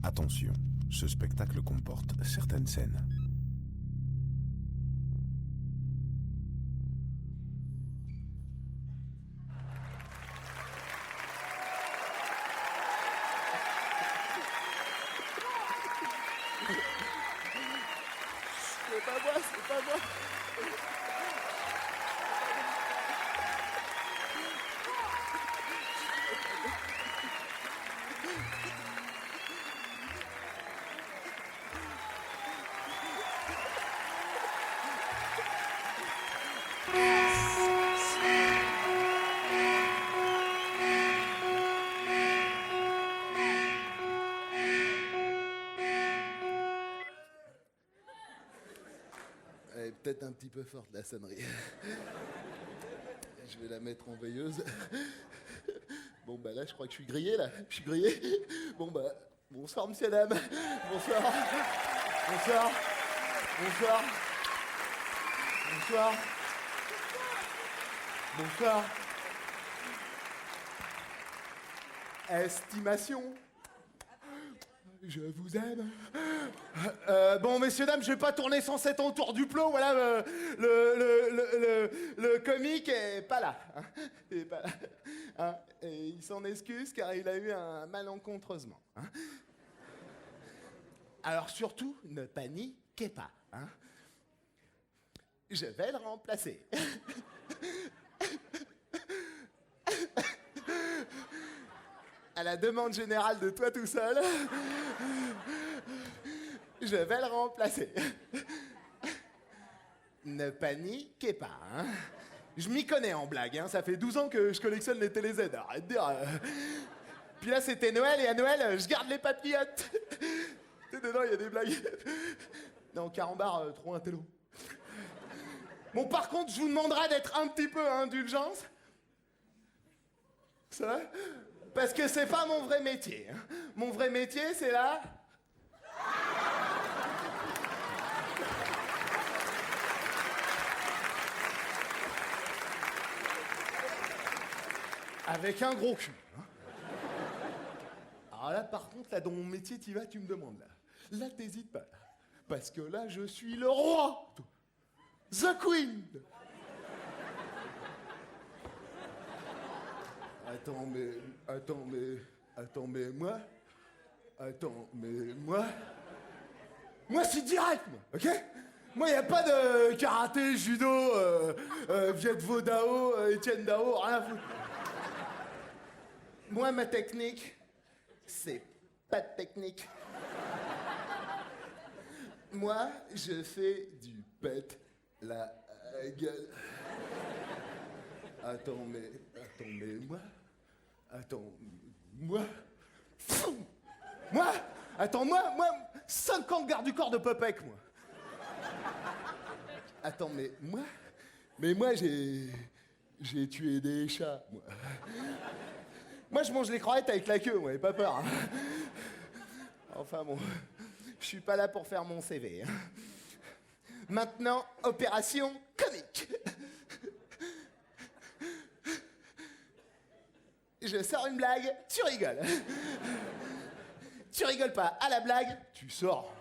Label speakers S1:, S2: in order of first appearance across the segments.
S1: Attention, ce spectacle comporte certaines scènes.
S2: C'est pas moi, c'est pas moi. Elle est peut-être un petit peu forte, la sonnerie. Je vais la mettre en veilleuse. Bon, bah là, je crois que je suis grillé, là. Je suis grillé. Bon, bah, bonsoir, monsieur, dame. Bonsoir. Bonsoir. Bonsoir. Bonsoir. Bonsoir. Estimation. Je vous aime. Bon, messieurs, dames, je vais pas tourner 107 ans autour du plot. Voilà, le comique est pas là. Hein. Il est pas là. Hein. Et il s'en excuse car il a eu un malencontreusement. Hein. Alors surtout, ne paniquez pas. Hein. Je vais le remplacer. À la demande générale de toi tout seul, je vais le remplacer. Ne paniquez pas, hein. Je m'y connais en blague, hein. Ça fait 12 ans que je collectionne les télé-Z, arrête de dire. Puis là, c'était Noël, et à Noël, je garde les papillotes. Dedans, il y a des blagues. Non, carambar, trop intello. Bon, par contre, je vous demanderai d'être un petit peu indulgence. Ça va? Parce que c'est pas mon vrai métier. Hein. Mon vrai métier, c'est là. Avec un gros cul. Hein. Alors là, par contre, là, dans mon métier, t'y vas, tu me demandes, là. Là, t'hésites pas. Là. Parce que là, je suis le roi. The Queen. Attends, mais moi, c'est direct, moi, ok? Moi, y a pas de karaté, judo, Viet Vo Dao, Etienne Dao, rien à foutre. Moi, ma technique, c'est pas de technique. Moi, je fais du pète la gueule. Attends, mais moi, moi, 50 gardes du corps de Popek, moi. Attends, mais moi, j'ai tué des chats, moi. Moi, je mange les crevettes avec la queue, moi, n'ayez pas peur. Hein. Enfin bon, je suis pas là pour faire mon CV. Hein. Maintenant, opération comique. Je sors une blague, tu rigoles. Tu rigoles pas à la blague, tu sors.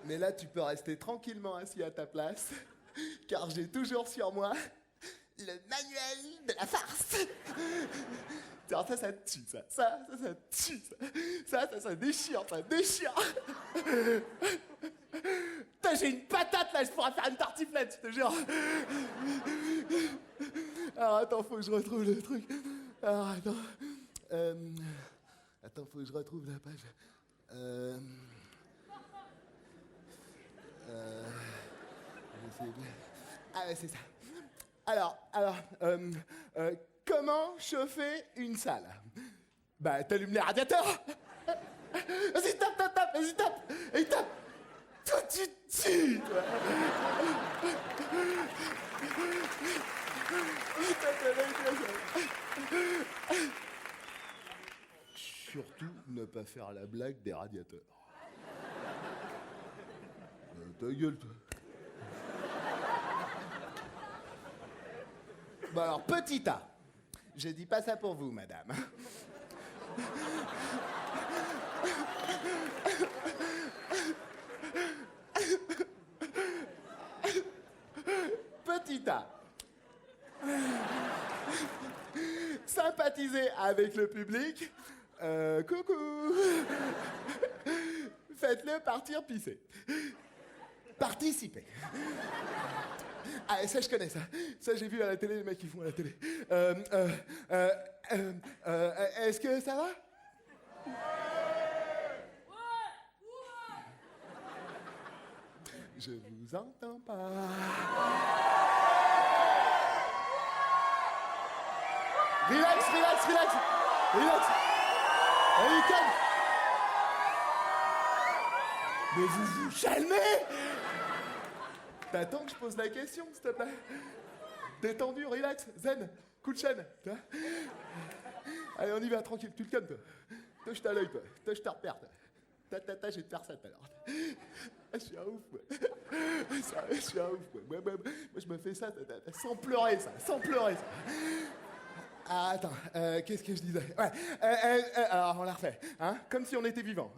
S2: Mais là, tu peux rester tranquillement assis à ta place, car j'ai toujours sur moi le manuel de la farce. Alors ça tue, ça tue, ça déchire, ça déchire. Putain, j'ai une patate là, je pourrais faire une tartiflette, je te jure. Alors attends, faut que je retrouve le truc. Alors attends. Attends, faut que je retrouve la page. Ah ouais, c'est ça. Alors, comment chauffer une salle? Bah, t'allumes les radiateurs. Vas-y, tape, vas-y, tape. Et tape. Toi, tu tues, toi. Surtout, ne pas faire la blague des radiateurs. Ta gueule, toi. Bon alors, petit A. Je dis pas ça pour vous, madame. petit A. Sympathiser avec le public. Coucou. Faites-le partir pisser. Participer. Ah, ça, je connais ça. Ça, j'ai vu à la télé, les mecs qui font à la télé. Est-ce que ça va? Je vous entends pas. Relax, relax, relax. Relax. Allez, calme. Mais vous vous calmez. T'attends que je pose la question, s'il te plaît. Détendu, relax, zen, coup de chaîne. Allez, on y va, tranquille, tu le calmes, toi. Toi, je t'ai à l'œil, toi. Toi, je te repère, toi. Ta, je vais te faire ça, tout à l'heure. Je suis un ouf, moi. Je suis un ouf, moi. Moi, je me fais ça, sans pleurer, ça. Sans pleurer, ça. Ah, attends, qu'est-ce que je disais? Ouais, alors, on la refait, hein? Comme si on était vivant.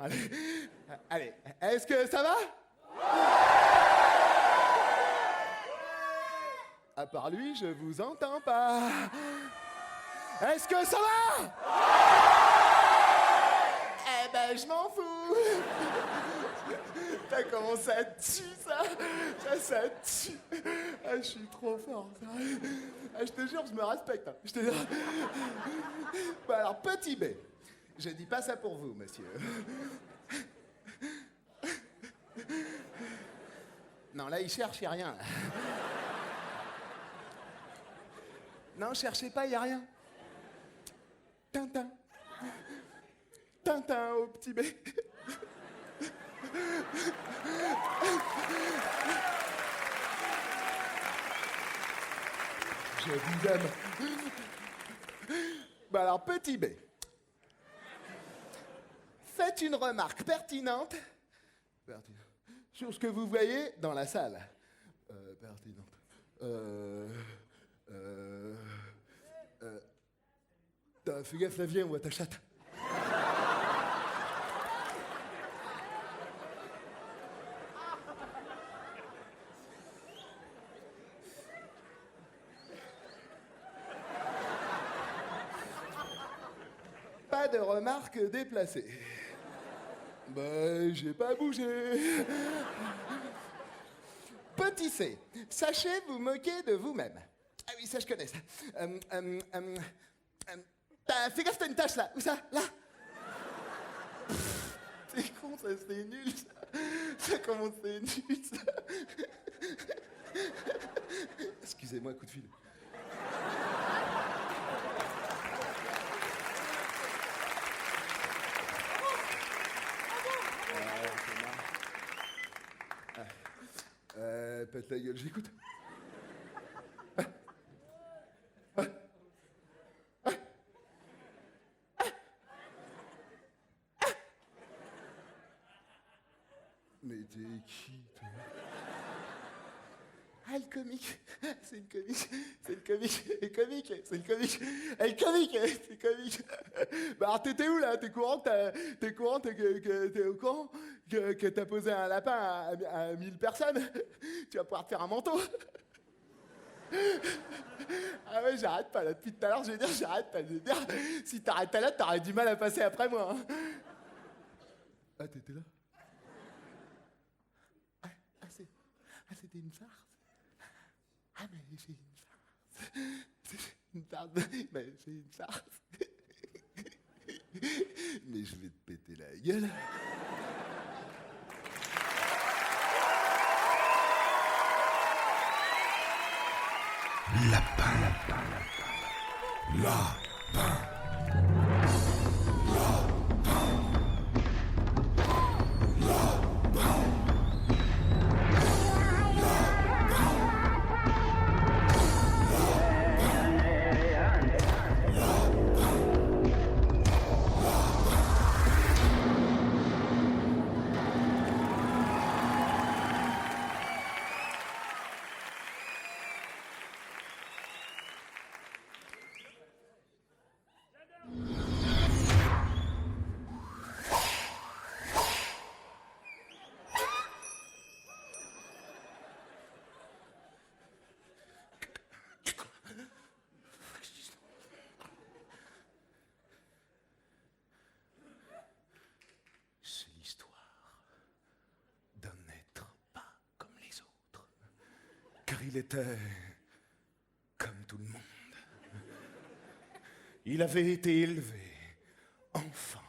S2: Allez, est-ce que ça va? À part lui, je vous entends pas. Est-ce que ça va? Eh ben, je m'en fous. T'as commencé à tuer ça. Ça tue. Ah, je suis trop fort. Ah, je te jure, je me respecte. Hein. Je te jure. Bon, alors, petit B. Je dis pas ça pour vous, monsieur. Non, là, il cherche, il n'y a rien. Là. Non, cherchez pas, il n'y a rien. Tintin. Tintin au petit B. Je vous aime. Bah alors, petit B. Faites une remarque pertinente sur ce que vous voyez dans la salle. Pertinente. Fais gaffe, la vieille, on voit ta chatte. Pas de remarques déplacées. Ben, j'ai pas bougé. Petit C, sachez vous moquer de vous-même. Ah oui, ça je connais ça. Fais gaffe, t'as une tache là. Où ça? Là. C'est con, ça, c'est nul. Ça commence, c'est nul, ça. Excusez-moi, coup de fil. Pète la gueule, j'écoute. Mais t'es qui, toi? Ah, le comique. C'est une comique. C'est une comique. C'est comique. C'est une comique. Elle est comique. C'est comique. Bah, alors, t'étais où, là? T'es courant t'es au courant que t'as posé un lapin à 1000 personnes? Tu vas pouvoir te faire un manteau. Ah ouais, j'arrête pas, là. Depuis tout à l'heure, je vais dire, j'arrête pas. Je vais dire, si t'arrêtais là, t'aurais du mal à passer après moi. Hein. Ah, t'étais là? C'était une farce. Ah, mais c'est une farce. C'est une farce. Mais c'est une farce. Mais je vais te péter la gueule.
S1: Lapin, lapin, lapin. Lapin.
S2: car il était comme tout le monde. Il avait été élevé, enfant,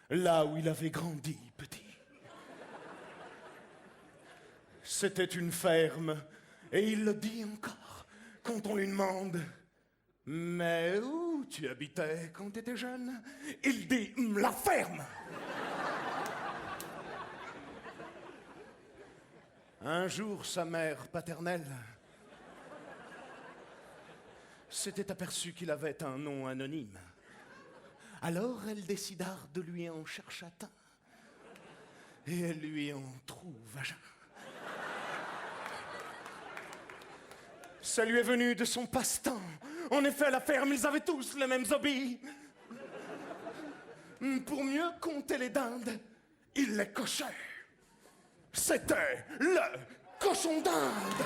S2: là où il avait grandi, petit. C'était une ferme, et il le dit encore quand on lui demande « Mais où tu habitais quand tu étais jeune ?» Il dit « La ferme !» Un jour, sa mère paternelle s'était aperçue qu'il avait un nom anonyme. Alors elle décida de lui en chercher un, et elle lui en trouve vagin. Ça lui est venu de son passe-temps. En effet, à la ferme, ils avaient tous les mêmes hobbies. Pour mieux compter les dindes, il les cochait. C'était le cochon d'Inde.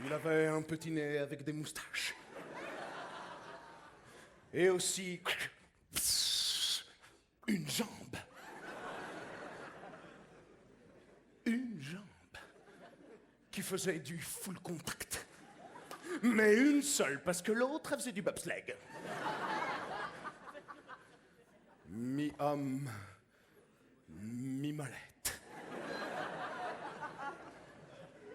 S2: Il avait un petit nez avec des moustaches. Et aussi une jambe. Une jambe qui faisait du full contact. Mais une seule, parce que l'autre, elle faisait du bobsleigh. Mi-homme, mi-molette.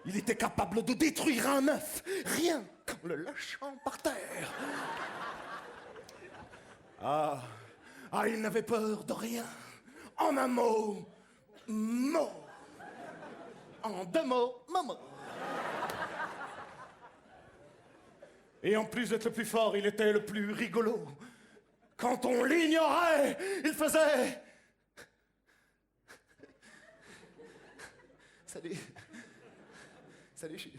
S2: Il était capable de détruire un œuf, rien qu'en le lâchant par terre. Ah, il n'avait peur de rien. En un mot, mot. En deux mots, Momo. Et en plus d'être le plus fort, il était le plus rigolo. Quand on l'ignorait, il faisait... Salut. Salut, je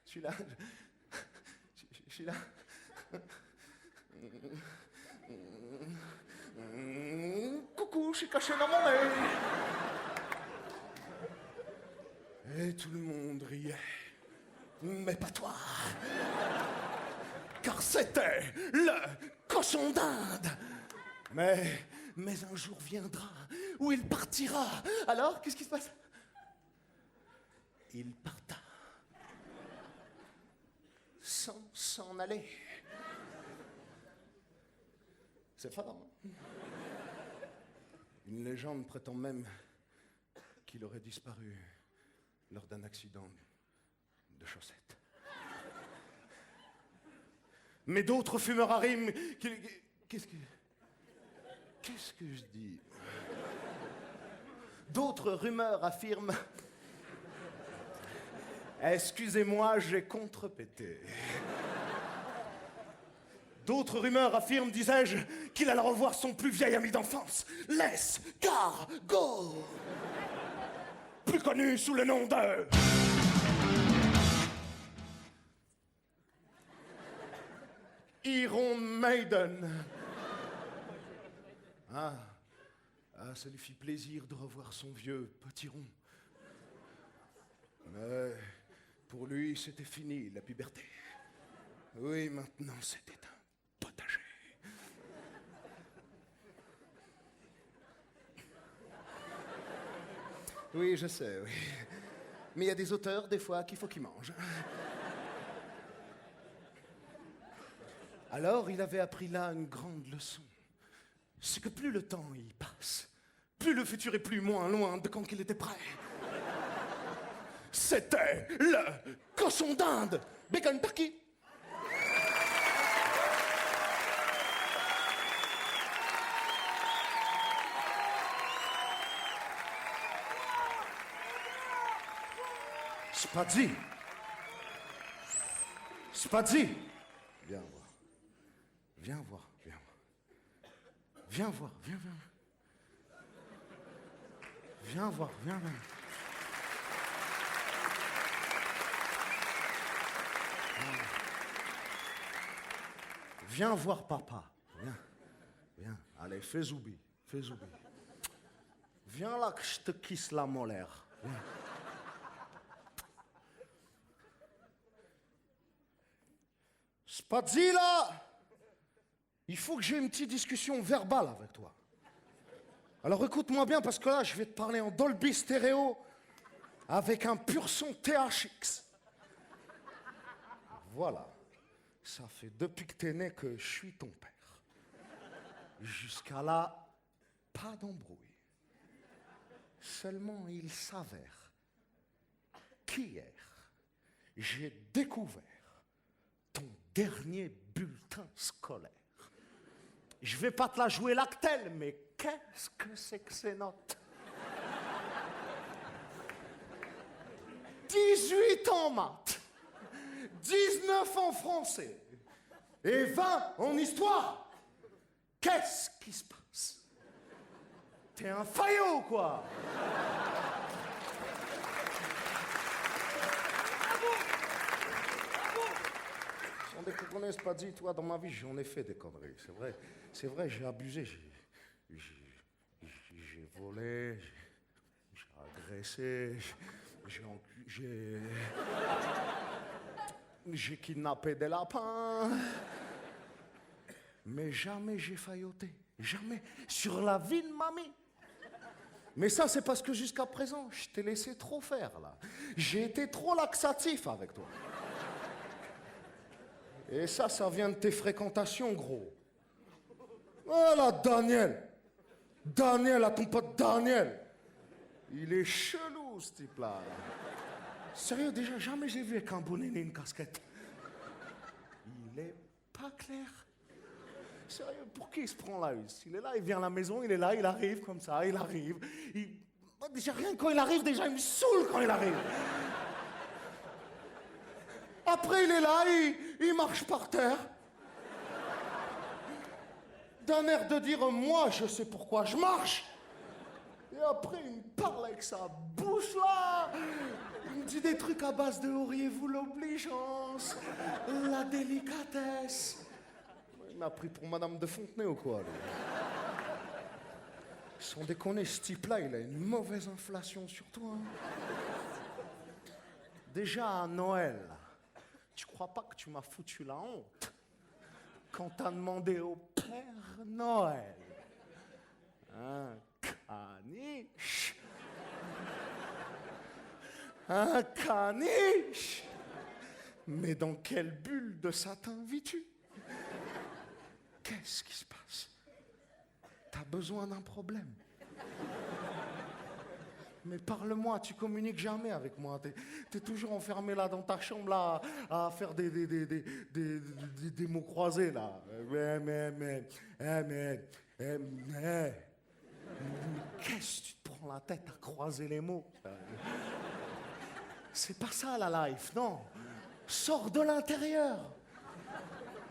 S2: suis là. Je suis là. Coucou, je suis caché dans mon nez. Et tout le monde riait. Mais pas toi. Car c'était le cochon d'Inde. Mais un jour viendra où il partira. Alors, qu'est-ce qui se passe? Il parta. Sans s'en aller. C'est fort. Hein? Une légende prétend même qu'il aurait disparu lors d'un accident de chaussettes. Mais d'autres fumeurs à rime... Qu'est-ce que je dis? D'autres rumeurs affirment... Excusez-moi, j'ai contrepété. D'autres rumeurs affirment, disais-je, qu'il allait revoir son plus vieil ami d'enfance, l'escargot, plus connu sous le nom de... Iron Maiden. Ah, ça lui fit plaisir de revoir son vieux potiron. Mais pour lui, c'était fini, la puberté. Oui, maintenant, c'était un potager. Oui, je sais, oui. Mais il y a des auteurs, des fois, qu'il faut qu'ils mangent. Alors, il avait appris là une grande leçon. C'est que plus le temps y passe, plus le futur est plus loin de quand il était prêt. C'était le cochon d'Inde. Bacon turkey. Spazzy. Spazzy. Viens voir. Viens voir, viens voir. Viens voir, viens, viens. Viens voir, viens, viens. Viens voir papa. Viens. Viens. Allez, fais zoubi. Fais zoubi. Viens là que je te kisse la molaire. Viens. Spazzy là!
S3: il faut que j'ai une petite discussion verbale avec toi. Alors écoute-moi bien, parce que là, je vais te parler en Dolby Stéréo avec un pur son THX. Voilà. Ça fait depuis que t'es né que je suis ton père. Jusqu'à là, pas d'embrouille. Seulement, il s'avère qu'hier, j'ai découvert ton dernier bulletin scolaire. Je vais pas te la jouer lactelle, mais qu'est-ce que c'est que ces notes? 18 en maths, 19 en français et 20 en histoire. Qu'est-ce qui se passe? T'es un faillot, quoi. Sans déconner, c'est pas dit, toi, dans ma vie, j'en ai fait des conneries, c'est vrai, j'ai abusé, j'ai volé, j'ai agressé, j'ai kidnappé des lapins, mais jamais j'ai failloté, jamais, sur la vie de mamie. Mais ça, c'est parce que jusqu'à présent, je t'ai laissé trop faire, là. J'ai été trop laxatif avec toi. Et ça vient de tes fréquentations, gros. Voilà, Daniel. Daniel, à ton pote Daniel. Il est chelou, ce type-là. Sérieux, déjà, jamais j'ai vu avec un bonnet et une casquette. Il est pas clair. Sérieux, pour qui il se prend la hus? Il est là, il vient à la maison, il est là, il arrive comme ça, il arrive. Déjà, rien quand il arrive, déjà, il me saoule quand il arrive. Après, il est là, il marche par terre. D'un air de dire, moi, je sais pourquoi je marche. Et après, il me parle avec sa bouche, là. Il me dit des trucs à base de auriez-vous l'obligeance, la délicatesse. Il m'a pris pour Madame de Fontenay ou quoi, lui. Sans déconner, ce type-là, il a une mauvaise inflation sur toi. Déjà, à Noël, tu crois pas que tu m'as foutu la honte quand t'as demandé au Père Noël un caniche? Un caniche? Mais dans quelle bulle de satin vis-tu? Qu'est-ce qui se passe? T'as besoin d'un problème? Mais parle-moi, tu communiques jamais avec moi. T'es toujours enfermé là dans ta chambre là à faire des mots croisés là. Qu'est-ce que tu te prends la tête à croiser les mots? C'est pas ça la life, non. Sors de l'intérieur.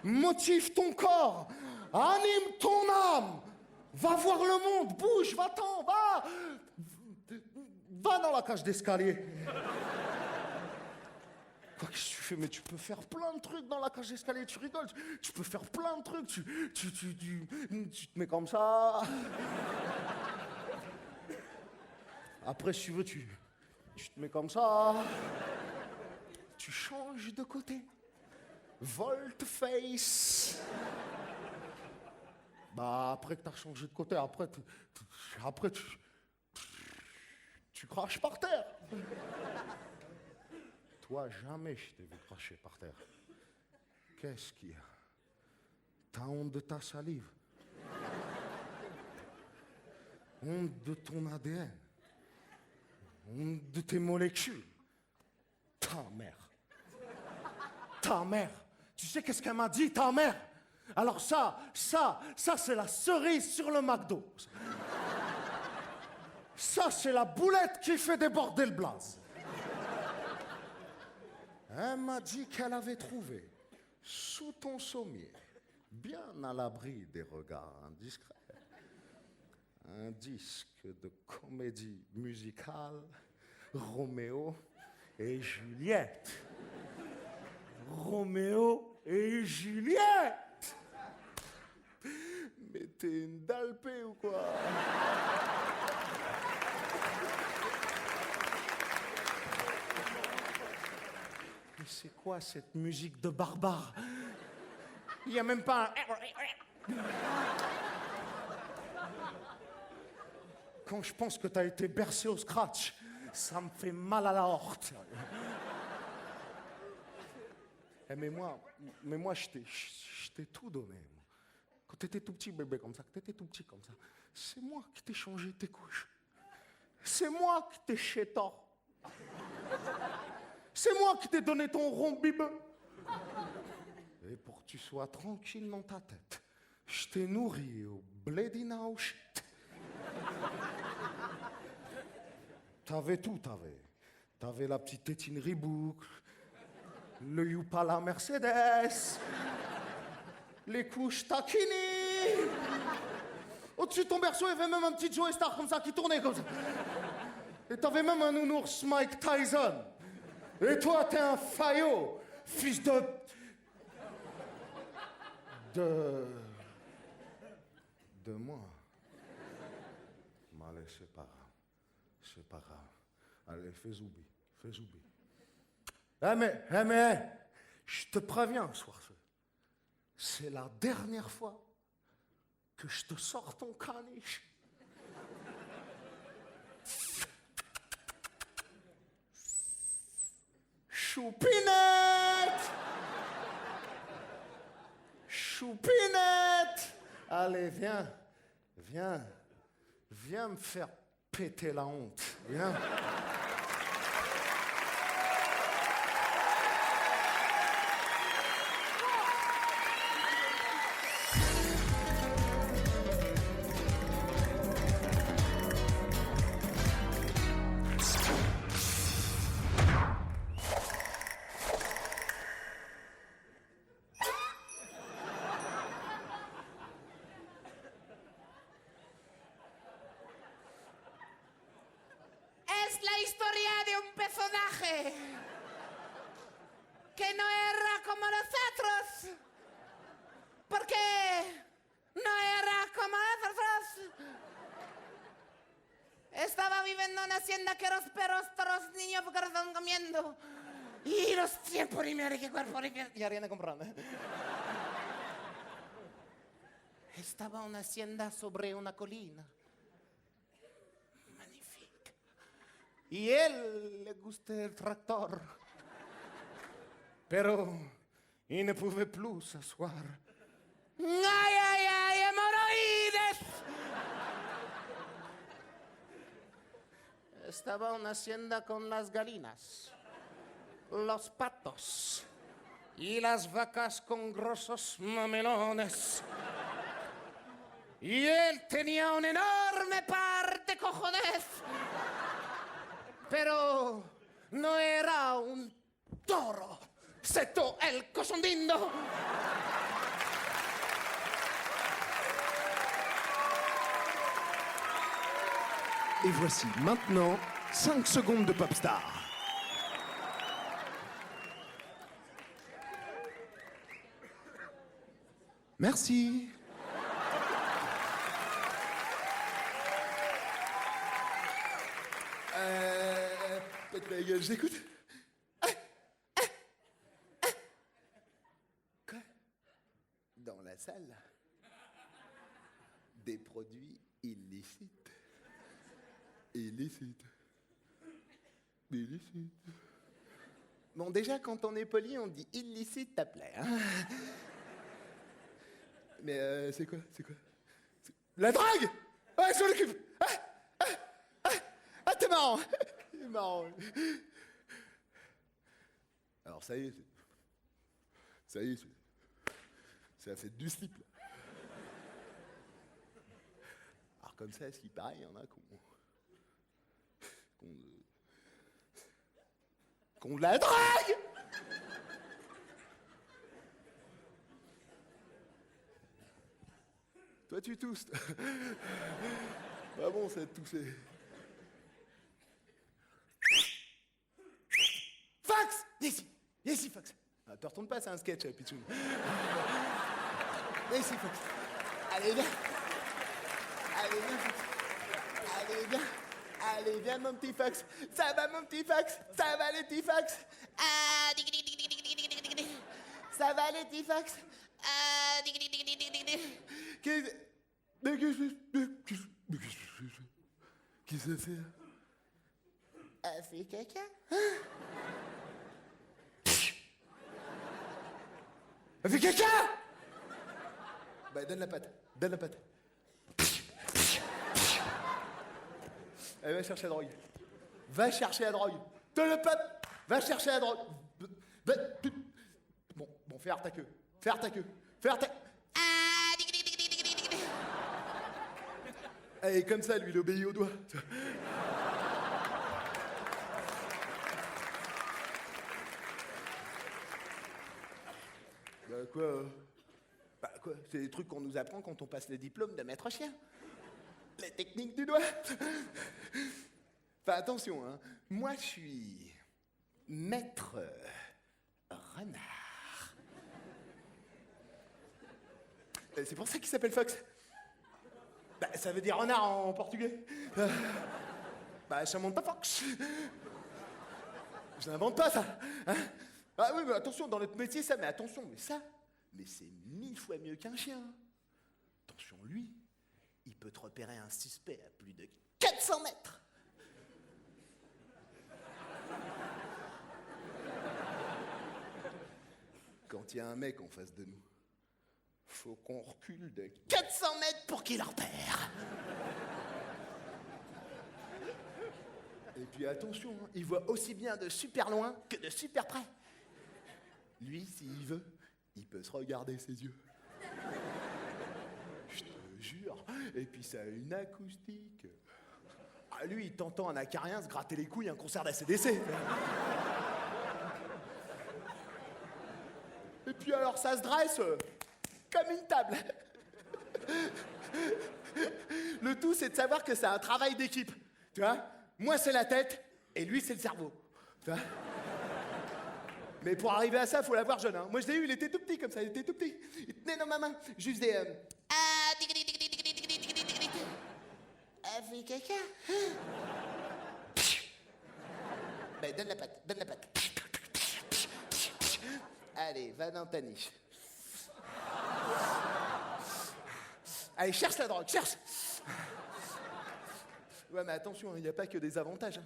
S3: Motive ton corps. Anime ton âme. Va voir le monde, bouge, va-t'en, va. Va dans la cage d'escalier. Quoi, qu'est-ce que tu fais? Mais tu peux faire plein de trucs dans la cage d'escalier, tu rigoles. Tu peux faire plein de trucs, tu te mets comme ça. Après, si tu veux, tu te mets comme ça. Tu changes de côté. Volte-face. Bah, après que t'as changé de côté, après tu craches par terre. Toi, jamais je t'ai vu cracher par terre. Qu'est-ce qu'il y a? T'as honte de ta salive? Honte de ton ADN? Honte de tes molécules? Ta mère. Ta mère. Tu sais qu'est-ce qu'elle m'a dit, ta mère? Alors ça, c'est la cerise sur le McDo. Ça, c'est la boulette qui fait déborder le blaze. Elle m'a dit qu'elle avait trouvé, sous ton sommier, bien à l'abri des regards indiscrets, un disque de comédie musicale, Roméo et Juliette. Roméo et Juliette. Mais t'es une dalpée ou quoi? Mais c'est quoi cette musique de barbare? Il n'y a même pas un... Quand je pense que t'as été bercé au scratch, ça me fait mal à la horte. Eh, mais moi, je t'ai tout donné. Moi. Quand t'étais tout petit bébé comme ça, c'est moi qui t'ai changé tes couches. C'est moi qui t'ai chétant. C'est moi qui t'ai donné ton rond bibbe. Et pour que tu sois tranquille dans ta tête, je t'ai nourri au blédina au shit. T'avais tout, T'avais la petite tétine Reebok, le Yupala Mercedes, les couches Takini. Au-dessus de ton berceau, il y avait même un petit Joey Star comme ça qui tournait comme ça. Et t'avais même un nounours Mike Tyson. Et toi, t'es un faillot, fils de... De moi. Mais allez, c'est pas grave. C'est pas grave. Allez, fais zoubi. Mais, je te préviens, soir, c'est la dernière fois que je te sors ton caniche. Choupinette. Allez, viens me faire péter la honte. Viens.
S4: Es la historia de un personaje que no era como nosotros, porque no era como nosotros. Estaba viviendo en una hacienda que los perros, todos los niños porque los estaban comiendo. Y los tiempos ni me qué cuerpo ni que... Ya viene comprando. Estaba una hacienda sobre una colina.
S3: Y él le gusta el tractor. Pero il ne pouvait plus s'asseoir.
S4: ¡Ay, hemorroides!
S3: Estaba una hacienda con las gallinas, los patos y las vacas con grosos mamelones. Y él tenía un enorme par de cojones. Pero no era un toro, c'était el cosondindo.
S2: Et voici maintenant 5 secondes de Popstar. Merci. J'écoute. Quoi? Dans la salle, des produits illicites. Illicite. Bon, déjà, quand on est poli, on dit illicite, t'as plaît, hein? Mais c'est quoi? La drague! Ouais, je m'en occupe! T'es marrant! C'est marrant. Alors, ça y est, ça fait du slip, là. Alors, comme ça, à ce qui paraît, il y en a qu'on la drague! Toi, tu tousses. Pas bon, ça de tousser. Fax! Viens ici, Fax. Ah, te retourne pas, c'est un sketch, Pichoun. Viens ici, Fax. Allez, viens, Fax. Allez, viens, mon petit Fax. Ça va, mon petit Fax? Ça va, les petits Fax?
S4: Ah,
S2: Ça va, les petits Fax? Qu'est-ce que c'est?
S4: Elle fait caca.
S2: Elle fait caca! Bah, donne la patte. Donne la patte. Elle va chercher la drogue. Va chercher la drogue. Donne la patte. Va chercher la drogue. Bon, fais ta queue. Fais ta queue. Fais ta...
S4: Ah, dig, dig, dig, dig, dig, dig, dig.
S2: Et comme ça, lui, il obéit au doigt. Bah quoi? C'est des trucs qu'on nous apprend quand on passe le diplôme de maître chien. Les techniques du doigt. Enfin, attention, hein. Moi, je suis maître renard. C'est pour ça qu'il s'appelle Fox. Bah, ça veut dire renard en portugais. Bah, ça monte pas Fox. Je n'invente pas ça. Hein? Ah oui, mais attention, dans notre métier, ça, mais attention, mais c'est 1000 fois mieux qu'un chien. Attention, lui, il peut te repérer un suspect à plus de 400 mètres. Quand il y a un mec en face de nous, faut qu'on recule de 400 mètres pour qu'il le repère. Et puis attention, hein, il voit aussi bien de super loin que de super près. Lui, s'il veut, il peut se regarder ses yeux. Je te jure. Et puis ça a une acoustique. Ah, lui, il t'entend un acarien se gratter les couilles à un concert d'ACDC. Et puis alors, ça se dresse comme une table. Le tout, c'est de savoir que c'est un travail d'équipe. Tu vois? Moi, c'est la tête, et lui, c'est le cerveau. Tu vois? Mais pour arriver à ça, faut l'avoir jeune. Hein. Moi, je l'ai eu, il était tout petit comme ça, il était tout petit. Il tenait dans ma main juste des...
S4: Ah, dig, dig, dig, dig, dig, dig, dig, dig, dig, dig. Elle fait caca.
S2: Ben, donne la patte. Allez, va dans ta niche. Allez, cherche la drogue, cherche. Ouais, mais attention, il n'y a pas que des avantages. Hein.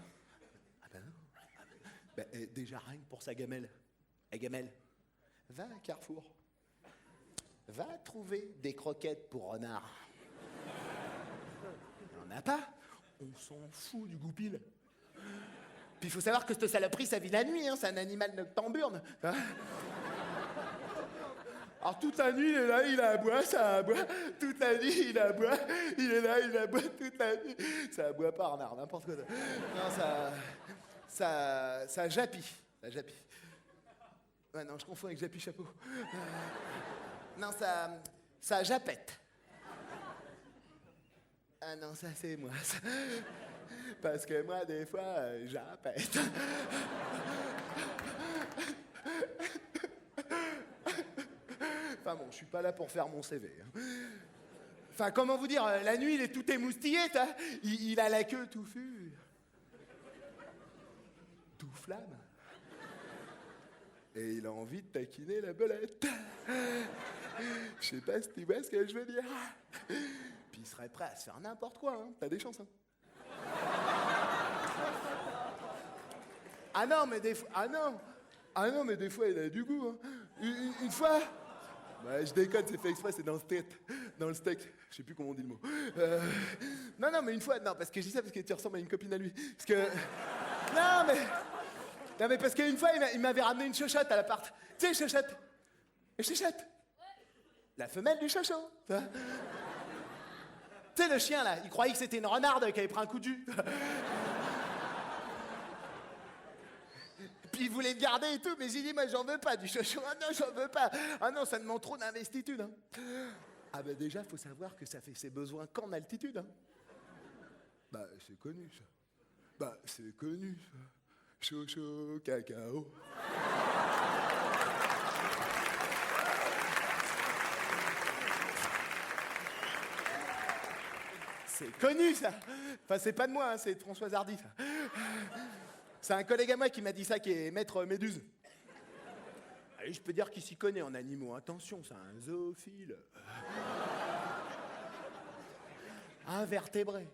S2: Ah ben non. Ben, déjà, rien que pour sa gamelle. Gamelle, va à Carrefour. Va trouver des croquettes pour renard. Il n'y en a pas. On s'en fout du goupil. Puis il faut savoir que cette saloperie, ça vit la nuit, hein. C'est un animal noctamburne. Hein. Alors toute la nuit, il est là, il aboie, ça aboie. Toute la nuit, il aboie, il est là, il aboie toute la nuit. Ça aboie pas, renard, n'importe quoi. Non, ça jappit. Ça jappit. Ouais, non, je confonds avec Jappy Chapeau. Non, ça jappette. Ah non, ça c'est moi. Ça. Parce que moi, des fois, jappette. Enfin bon, je suis pas là pour faire mon CV. Hein. Enfin, comment vous dire, la nuit, il est tout émoustillé, il a la queue touffue. Tout flamme. Et il a envie de taquiner la belette. Je sais pas si tu vois ce que je veux dire. Puis il serait prêt à se faire n'importe quoi, hein. T'as des chances, hein. Ah non, mais des fois... Ah non, mais des fois, il a du goût, hein. Une fois... Bah, je déconne, c'est fait exprès, c'est dans le steak. Dans le steak. Je sais plus comment on dit le mot. Non, mais une fois... Non, parce que je dis ça parce que tu ressembles à une copine à lui. Parce que... Non, mais parce qu'une fois, il m'avait ramené une chochotte à l'appart. Tu sais, chochotte. Une chochotte. La femelle du chochot. Tu sais, le chien, là, il croyait que c'était une renarde qui avait pris un coup de jus. Puis il voulait le garder et tout, mais j'ai dit, moi, j'en veux pas du chochot. Ah non, j'en veux pas. Ah non, ça demande trop d'investitude. Hein. Ah ben déjà, faut savoir que ça fait ses besoins qu'en altitude. Hein. Bah, c'est connu, ça. Bah, c'est connu, ça. Chocho, cacao. C'est connu, ça. Enfin, c'est pas de moi, hein, c'est de Françoise Hardy, ça. C'est un collègue à moi qui m'a dit ça, qui est maître Méduse. Allez, je peux dire qu'il s'y connaît en animaux. Attention, c'est un zoophile. invertébré.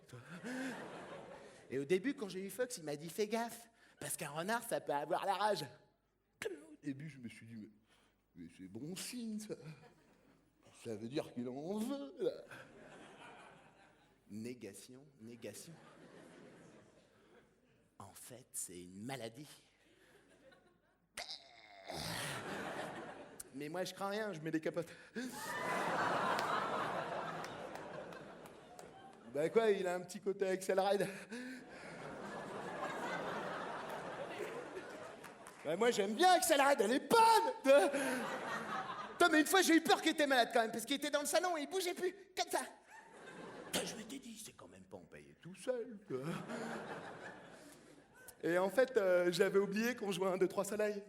S2: Et au début, quand j'ai eu Fox, il m'a dit fais gaffe, parce qu'un renard, ça peut avoir la rage. Au début, je me suis dit mais c'est bon signe, ça. Ça veut dire qu'il en veut, là. Négation. En fait, c'est une maladie. Mais moi, je crains rien, je mets des capotes. Bah quoi, il a un petit côté Axel Ride. Bah moi, j'aime bien Axel Ride, elle est bonne. Putain, mais une fois, j'ai eu peur qu'il était malade quand même, parce qu'il était dans le salon et il bougeait plus, comme ça. Putain, je m'étais dit, c'est quand même pas en payer tout seul, quoi. Et en fait, j'avais oublié qu'on jouait un 2, 3 soleil.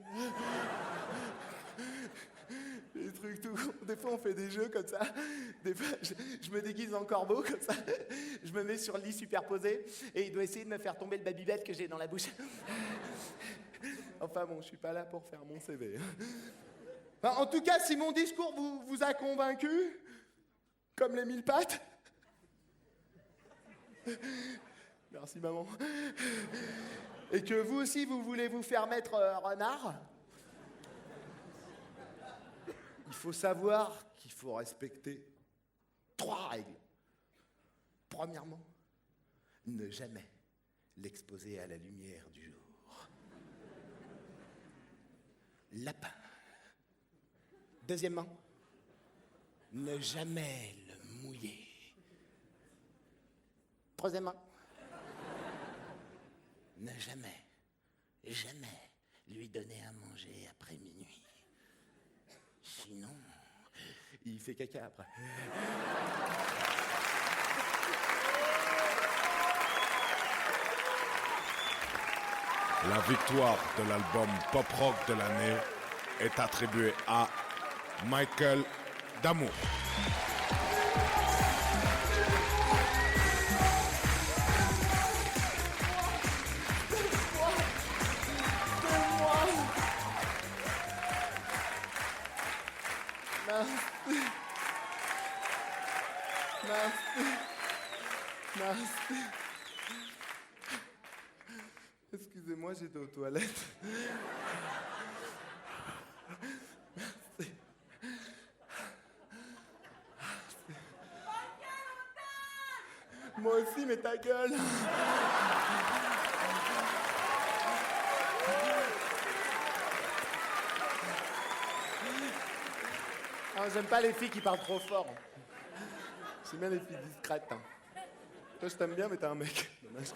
S2: Des trucs tout. Des fois, on fait des jeux comme ça. Des fois, je me déguise en corbeau, comme ça. Je me mets sur le lit superposé et il doit essayer de me faire tomber le Babybel que j'ai dans la bouche. Enfin bon, je suis pas là pour faire mon CV. Enfin, en tout cas, si mon discours vous a convaincu, comme les 1000 pattes. Merci, maman. Et que vous aussi, vous voulez vous faire mettre renard, il faut savoir qu'il faut respecter 3 règles. Premièrement, ne jamais l'exposer à la lumière du jour. Lapin. Deuxièmement, ne jamais le mouiller. Troisièmement, ne jamais lui donner à manger après minuit. Sinon, il fait caca après.
S1: La victoire de l'album Pop Rock de l'année est attribuée à Michael Damour.
S2: Merci. Excusez-moi, j'étais aux toilettes. Merci. Moi aussi, mais ta gueule. Ah, j'aime pas les filles qui parlent trop fort. J'aime bien les filles discrètes. Hein. Toi, je t'aime bien, mais t'es un mec. Dommage.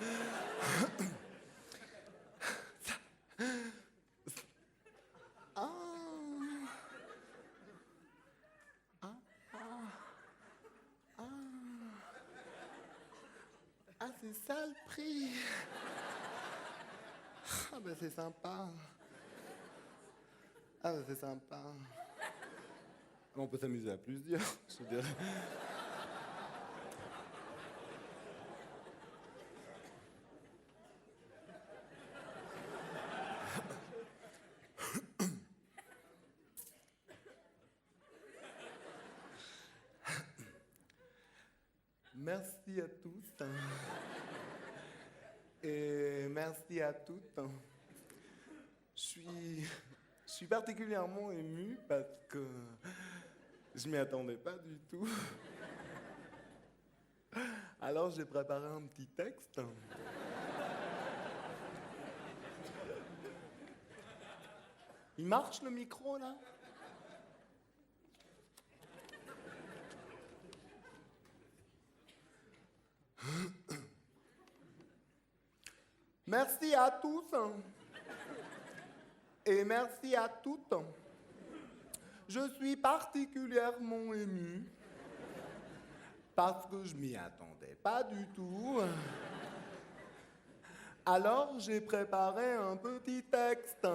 S2: Ah, c'est ça le prix. Ah, ben c'est sympa. Ah, ben c'est sympa. On peut s'amuser à plusieurs, je dirais. Merci à tous. Et merci à toutes. Je suis particulièrement ému parce que je m'y attendais pas du tout. Alors j'ai préparé un petit texte. Il marche le micro là? Merci à tous et merci à toutes. Je suis particulièrement ému parce que je m'y attendais pas du tout. Alors j'ai préparé un petit texte.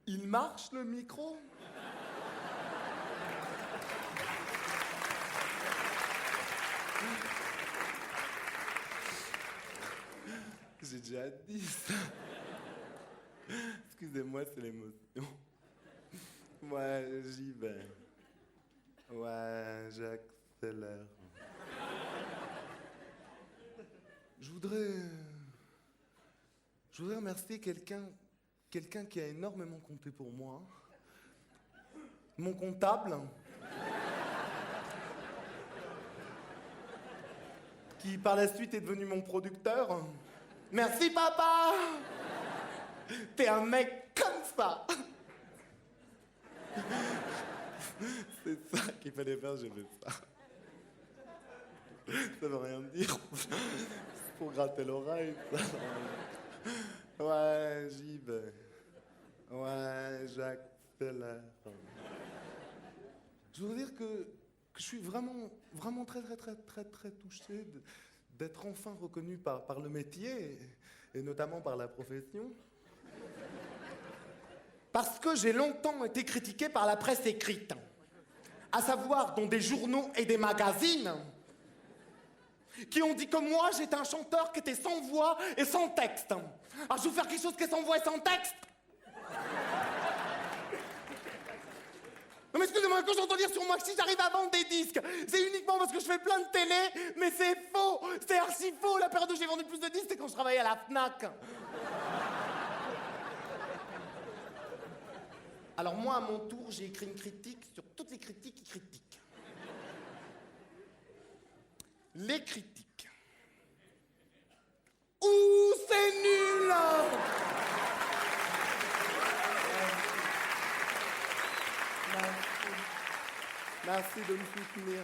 S2: Il marche le micro? J'ai déjà dit ça. Excusez-moi, c'est l'émotion. Moi, j'y vais. Ouais, j'accélère. Je voudrais remercier quelqu'un qui a énormément compté pour moi. Mon comptable. Qui par la suite est devenu mon producteur. Merci papa. T'es un mec comme ça. C'est ça qu'il fallait faire, j'ai fait ça. Ça veut rien dire. C'est pour gratter l'oreille, ça. Ouais, j'y vais. Ouais, j'accélère. Je veux dire que je suis vraiment très touché d'être enfin reconnu par le métier, et notamment par la profession. Parce que j'ai longtemps été critiqué par la presse écrite, à savoir dans des journaux et des magazines, qui ont dit que moi, j'étais un chanteur qui était sans voix et sans texte. Alors je veux faire quelque chose qui est sans voix et sans texte. Non mais excusez-moi, quand j'entends dire sur moi que si j'arrive à vendre des disques, c'est uniquement parce que je fais plein de télé, mais c'est faux, c'est archi faux. La période où j'ai vendu le plus de disques, c'est quand je travaillais à la Fnac. Alors moi, à mon tour, j'ai écrit une critique sur toutes les critiques qui critiquent. Les critiques. Ouh, c'est nul! Merci de me soutenir.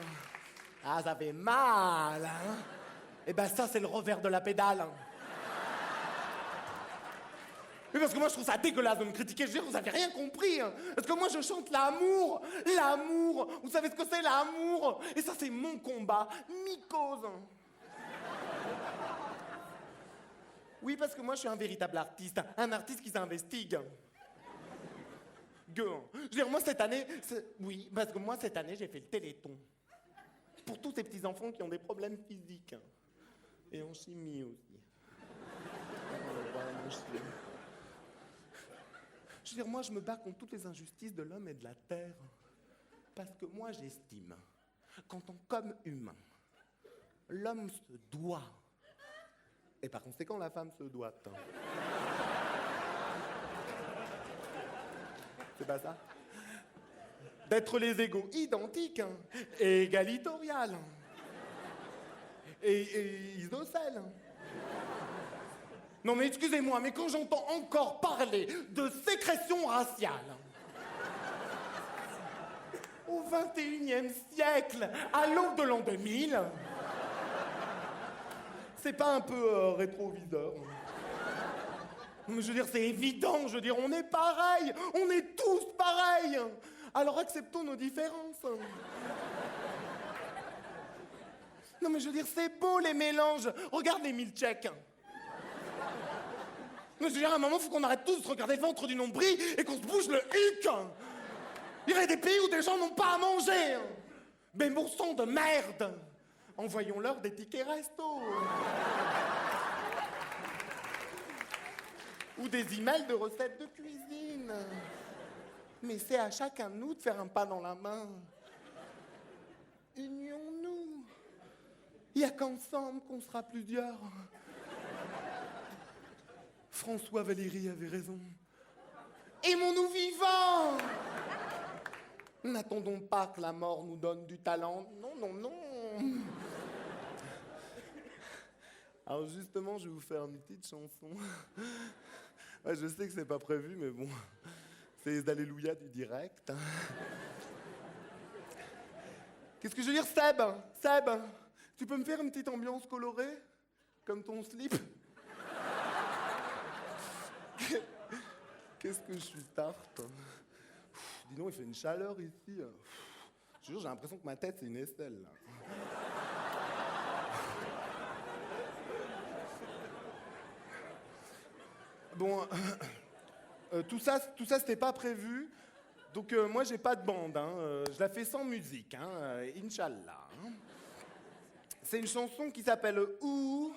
S2: Ah, ça fait mal, hein? Eh ben ça, c'est le revers de la pédale. Mais parce que moi, je trouve ça dégueulasse de me critiquer. Je veux dire, vous avez rien compris. Hein. Parce que moi, je chante l'amour. L'amour. Vous savez ce que c'est, l'amour? Et ça, c'est mon combat. Mi cause. Oui, parce que moi, je suis un véritable artiste. Un artiste qui s'investigue. Je veux dire, moi, cette année... Oui, parce que moi, cette année, j'ai fait le Téléthon. Pour tous ces petits-enfants qui ont des problèmes physiques. Et en chimie aussi. Je veux dire, moi, je me bats contre toutes les injustices de l'homme et de la terre. Parce que moi, j'estime qu'en tant qu'homme humain, l'homme se doit, et par conséquent, la femme se doit. C'est pas ça? D'être les égaux identiques, et égalitoriales, et isocèles. Non mais excusez-moi, mais quand j'entends encore parler de sécrétion raciale, au XXIe siècle, à l'aube de l'an 2000, c'est pas un peu rétroviseur? Mais je veux dire, c'est évident, je veux dire, on est pareil, on est tous pareils. Alors acceptons nos différences. Non mais je veux dire, c'est beau les mélanges. Regarde les milkshakes. Je veux dire, à un moment, il faut qu'on arrête tous de se regarder le ventre du nombril et qu'on se bouge le huc. Il y a des pays où des gens n'ont pas à manger. Mais bon sang de merde. Envoyons-leur des tickets resto. Ou des emails de recettes de cuisine. Mais c'est à chacun de nous de faire un pas dans la main. Unions-nous. Il n'y a qu'ensemble qu'on sera plusieurs. François Valéry avait raison. Aimons-nous vivants! N'attendons pas que la mort nous donne du talent. Non, non, non. Alors justement, je vais vous faire une petite chanson. Ouais, je sais que c'est pas prévu, mais bon, c'est les alléluia du direct. Qu'est-ce que je veux dire, Seb? Seb, tu peux me faire une petite ambiance colorée? Comme ton slip? Qu'est-ce que je suis tarte. Dis donc, il fait une chaleur ici. Je te jure, j'ai l'impression que ma tête, c'est une aisselle, là. Bon, tout ça, c'était pas prévu. Donc moi, j'ai pas de bande. Hein. Je la fais sans musique, hein. Inch'Allah. Hein. C'est une chanson qui s'appelle Ouh.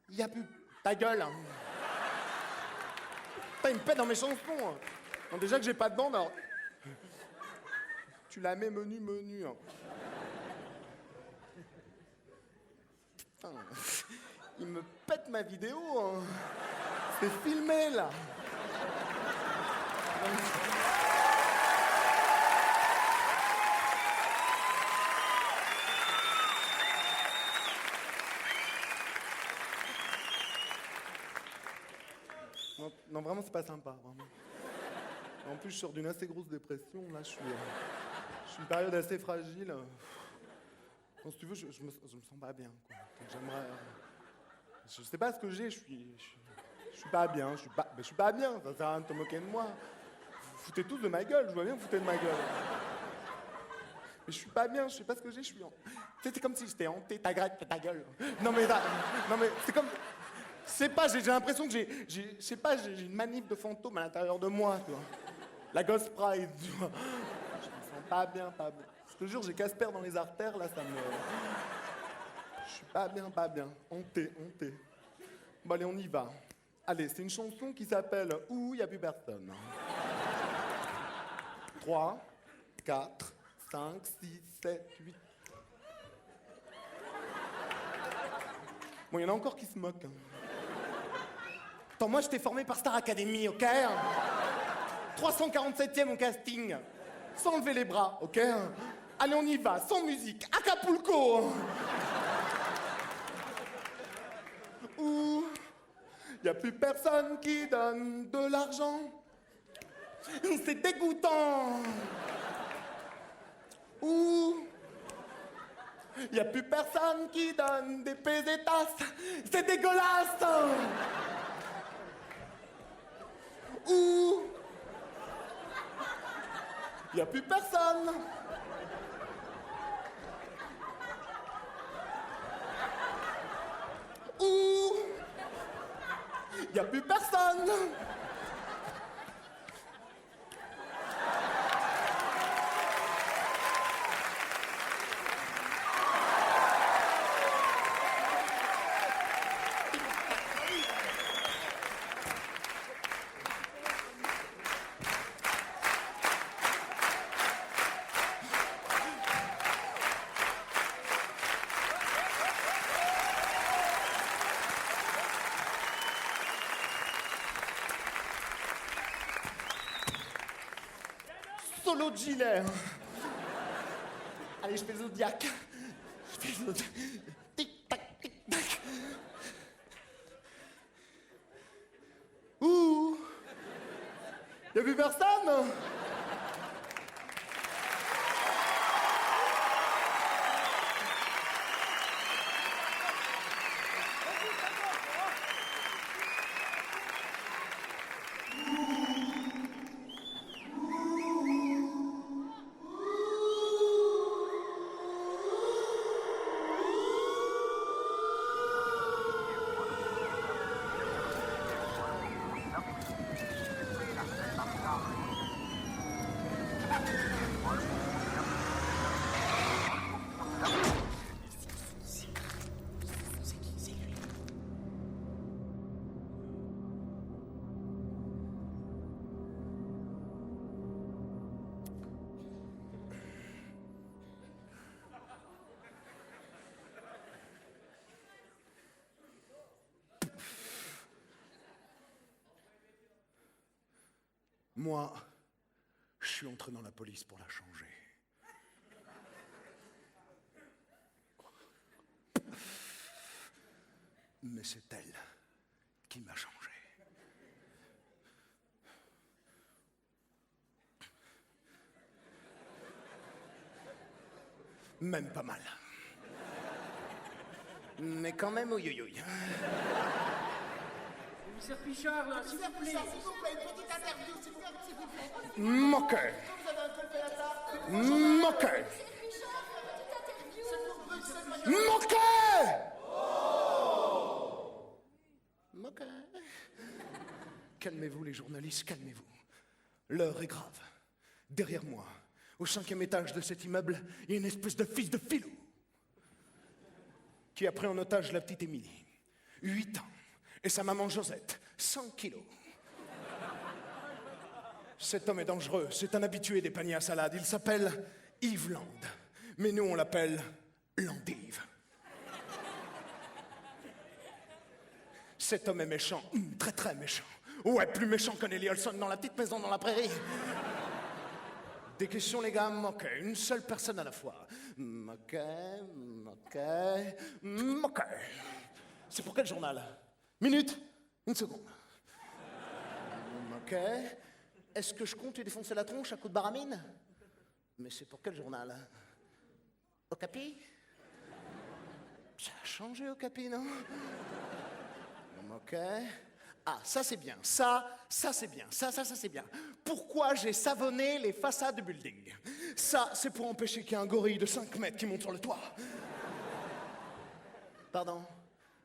S2: Il y a plus... Ta gueule, hein. Putain, il me pète dans mes chansons. Hein. Non, déjà que j'ai pas de bande, alors... Tu Tu la mets menu. Hein. Putain, il me pète ma vidéo. Hein. C'est filmé, là. Non, vraiment, c'est pas sympa, vraiment. En plus, je sors d'une assez grosse dépression. Là, je suis une période assez fragile. Donc, si tu veux, je me sens pas bien, quoi. J'aimerais... Je sais pas ce que j'ai, je suis pas bien, je suis pas bien, ça sert à rien de te moquer de moi. Vous foutez tous de ma gueule, je vois bien que vous foutez de ma gueule. Mais je suis pas bien, je sais pas ce que j'ai, je suis... Tu sais, c'est comme si j'étais hanté, ta gueule. Non mais c'est comme... Je sais pas, j'ai l'impression que j'ai une manip de fantôme à l'intérieur de moi, tu vois. La Ghost Pride, tu vois. Je me sens pas bien. Je te jure, j'ai Casper dans les artères, là, ça me... Je suis pas bien. Honté. Bon, allez, on y va. Allez, c'est une chanson qui s'appelle « Où y a plus personne ». 3, 4, 5, 6, 7, 8... Bon, il y en a encore qui se moquent. Hein. Attends, moi, je t'ai formé par Star Academy, ok? 347e au casting. Sans lever les bras, ok? Allez, on y va, sans musique. Acapulco. Où y a plus personne qui donne de l'argent. C'est dégoûtant. Où y a plus personne qui donne des pesetas. C'est dégueulasse. Où y a plus personne. Où y a plus personne. Solo de gilet. Allez, je fais le Zodiac. Tic-tac, tic-tac. Ouh. Y'a plus personne? Moi, je suis entré dans la police pour la changer. Mais c'est elle qui m'a changé. Même pas mal. Mais quand même, ouïouïouï.
S5: Commissaire Pichard, là, s'il vous plaît.
S4: Une petite interview, s'il vous plaît.
S2: Moqueur. Moqueur. Moqueur. Moqueur. Calmez-vous les journalistes, calmez-vous. L'heure est grave. Derrière moi, au 5e étage de cet immeuble, il y a une espèce de fils de filou qui a pris en otage la petite Émilie, 8 ans, et sa maman Josette, 100 kilos. Cet homme est dangereux, c'est un habitué des paniers à salade. Il s'appelle Yves Land. Mais nous, on l'appelle Landive. Cet homme est méchant, très très méchant. Ouais, plus méchant que Nelly Olson dans La petite maison dans la prairie. Des questions, les gars? Ok, une seule personne à la fois. Ok. C'est pour quel journal? Minute? Une seconde. Ok. Est-ce que je compte lui défoncer la tronche à coup de baramine? Mais c'est pour quel journal? Okapi? Ça a changé, Okapi, non? Ok. Ah, ça c'est bien, ça c'est bien, ça c'est bien. Pourquoi j'ai savonné les façades du building? Ça, c'est pour empêcher qu'il y ait un gorille de 5 mètres qui monte sur le toit. Pardon?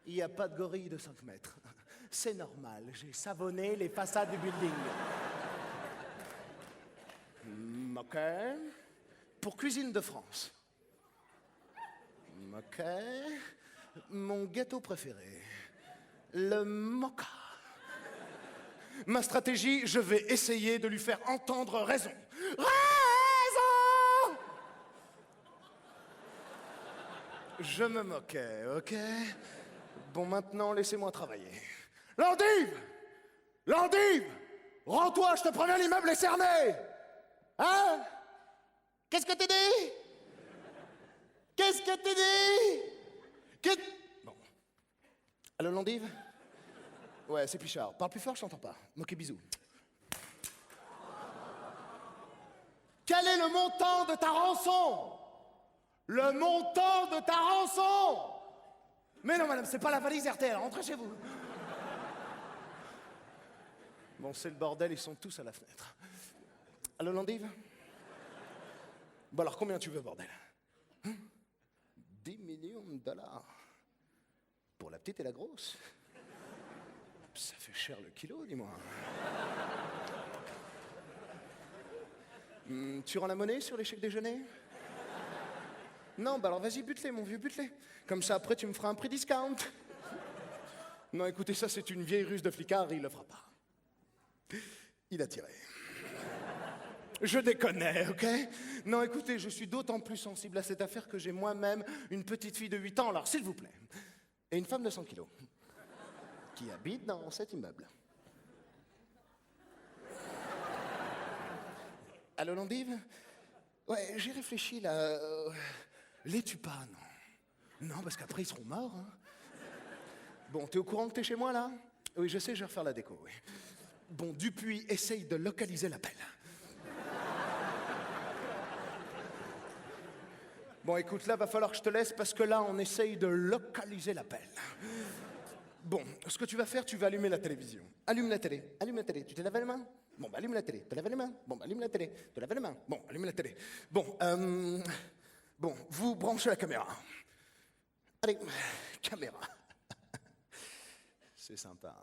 S2: Il n'y a pas de gorille de 5 mètres. C'est normal, j'ai savonné les façades du building. Ok. Pour Cuisine de France. Ok. Mon gâteau préféré. Le mocha. Ma stratégie, je vais essayer de lui faire entendre raison. Raison! Je me moquais, ok? Bon, maintenant, laissez-moi travailler. Landive! Landive! Rends-toi, je te préviens, l'immeuble est cerné! Hein? Qu'est-ce que t'as dit? Qu'est-ce que t'as dit? Bon. Allô, Landive? Ouais, c'est Pichard. Parle plus fort, je t'entends pas. Ok, bisous. Quel est le montant de ta rançon? Le montant de ta rançon? Mais non, madame, c'est pas la valise RTL. Rentrez chez vous. Bon, c'est le bordel, ils sont tous à la fenêtre. Allô, Landive? Bon, alors, combien tu veux, bordel? 10 millions de dollars. Pour la petite et la grosse? Ça fait cher le kilo, dis-moi. Tu rends la monnaie sur les chèques déjeuner? Non, bah alors vas-y, bute-les, mon vieux, bute-les. Comme ça, après, tu me feras un prix discount. Non, écoutez, ça, c'est une vieille ruse de flicard, il le fera pas. Il a tiré. Je déconnais, ok? Non, écoutez, je suis d'autant plus sensible à cette affaire que j'ai moi-même une petite fille de 8 ans, alors s'il vous plaît. Et une femme de 100 kilos. Qui habite dans cet immeuble. Allô, Landive? Ouais, j'ai réfléchi, là. Les tue pas, non. Non, parce qu'après, ils seront morts, hein. Bon, t'es au courant que t'es chez moi, là? Oui, je sais, je vais refaire la déco, oui. Bon, Dupuis, essaye de localiser l'appel. Bon, écoute, là, va falloir que je te laisse, parce que là, on essaye de localiser l'appel. Bon, ce que tu vas faire, tu vas allumer la télévision. Allume la télé, allume la télé. Tu t'es lavé les mains? Bon, bah allume la télé. Te laves les mains? Bon, bah allume la télé. Te laves les mains? Bon, allume la télé. Bon, vous branchez la caméra. Allez, caméra. C'est sympa.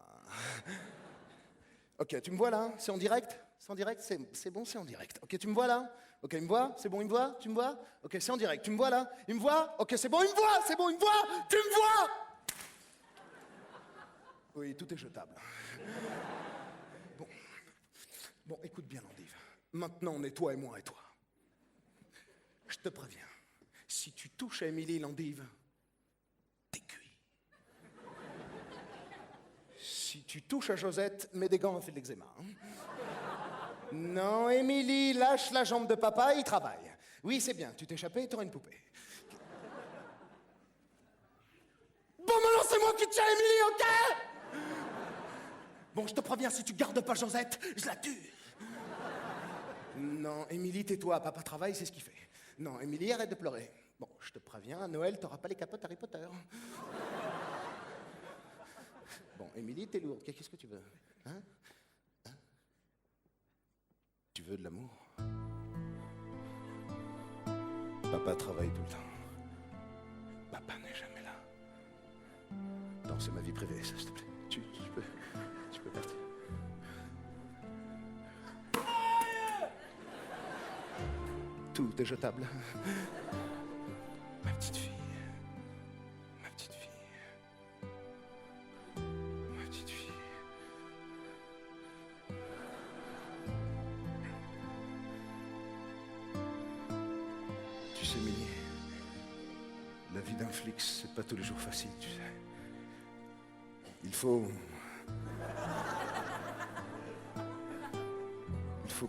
S2: Ok, tu me vois là? C'est en direct? C'est en direct? C'est bon, c'est en direct. Ok, tu me vois là? Ok, il me voit? C'est bon, il me voit? Tu me vois? Ok, c'est en direct. Tu me vois là? Il me voit? Ok, c'est bon, il me voit? C'est bon, il me voit? Tu me vois? Oui, tout est jetable. Bon, écoute bien, Landive. Maintenant, on est toi et moi et toi. Je te préviens, si tu touches à Émilie, Landive, t'es cuit. Si tu touches à Josette, mets des gants, on fait de l'eczéma. Hein. Non, Émilie, lâche la jambe de papa, il travaille. Oui, c'est bien, tu t'es échappé, t'auras une poupée. Bon, maintenant, c'est moi qui tiens Émilie, ok? Bon, je te préviens, si tu gardes pas Josette, je la tue. Non, Émilie, tais-toi, papa travaille, c'est ce qu'il fait. Non, Émilie, arrête de pleurer. Bon, je te préviens, à Noël, t'auras pas les capotes Harry Potter. Bon, Émilie, t'es lourde, qu'est-ce que tu veux? Hein? Tu veux de l'amour? Papa travaille tout le temps. Papa n'est jamais là. Non, c'est ma vie privée, ça, s'il te plaît. Tu peux partir. Tout est jetable. Ma petite fille. Ma petite fille. Ma petite fille.
S3: sais, Milly, la vie d'un flic, c'est pas tous les jours facile, tu sais. Il faut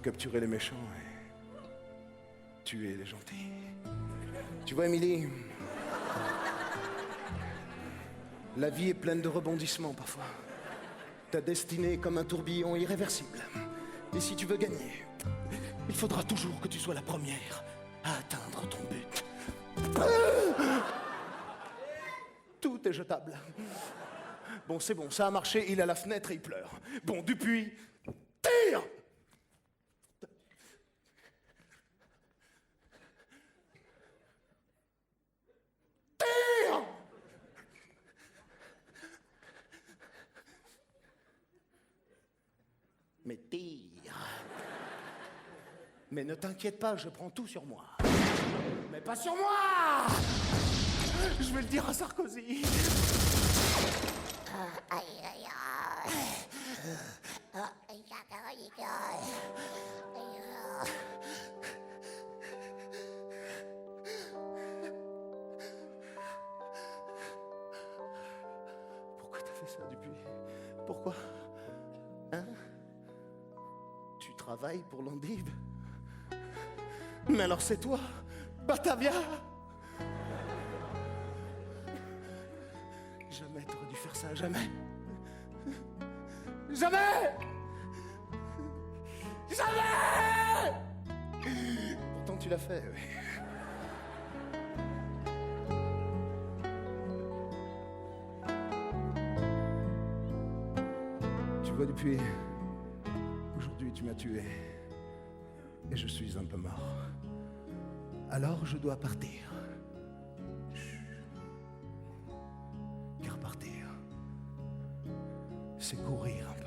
S3: capturer les méchants et tuer les gentils. Tu vois, Émilie, la vie est pleine de rebondissements parfois. Ta destinée est comme un tourbillon irréversible. Et si tu veux gagner, il faudra toujours que tu sois la première à atteindre ton but. Tout est jetable. Bon, c'est bon, ça a marché, il est à la fenêtre et il pleure. Bon, Dupuis, tire! Tire! Mais tire. Mais ne t'inquiète pas, je prends tout sur moi. Mais pas sur moi! Je vais le dire à Sarkozy. Pourquoi t'as fait ça, Dupuis? Pourquoi? Hein? Tu travailles pour l'Ondib? Mais alors c'est toi, Batavia? Jamais t'aurais dû faire ça, jamais. Jamais! Jamais! Pourtant tu l'as fait, oui. Tu vois, depuis aujourd'hui tu m'as tué. Et je suis un peu mort. Alors je dois partir. Car partir, c'est courir un peu.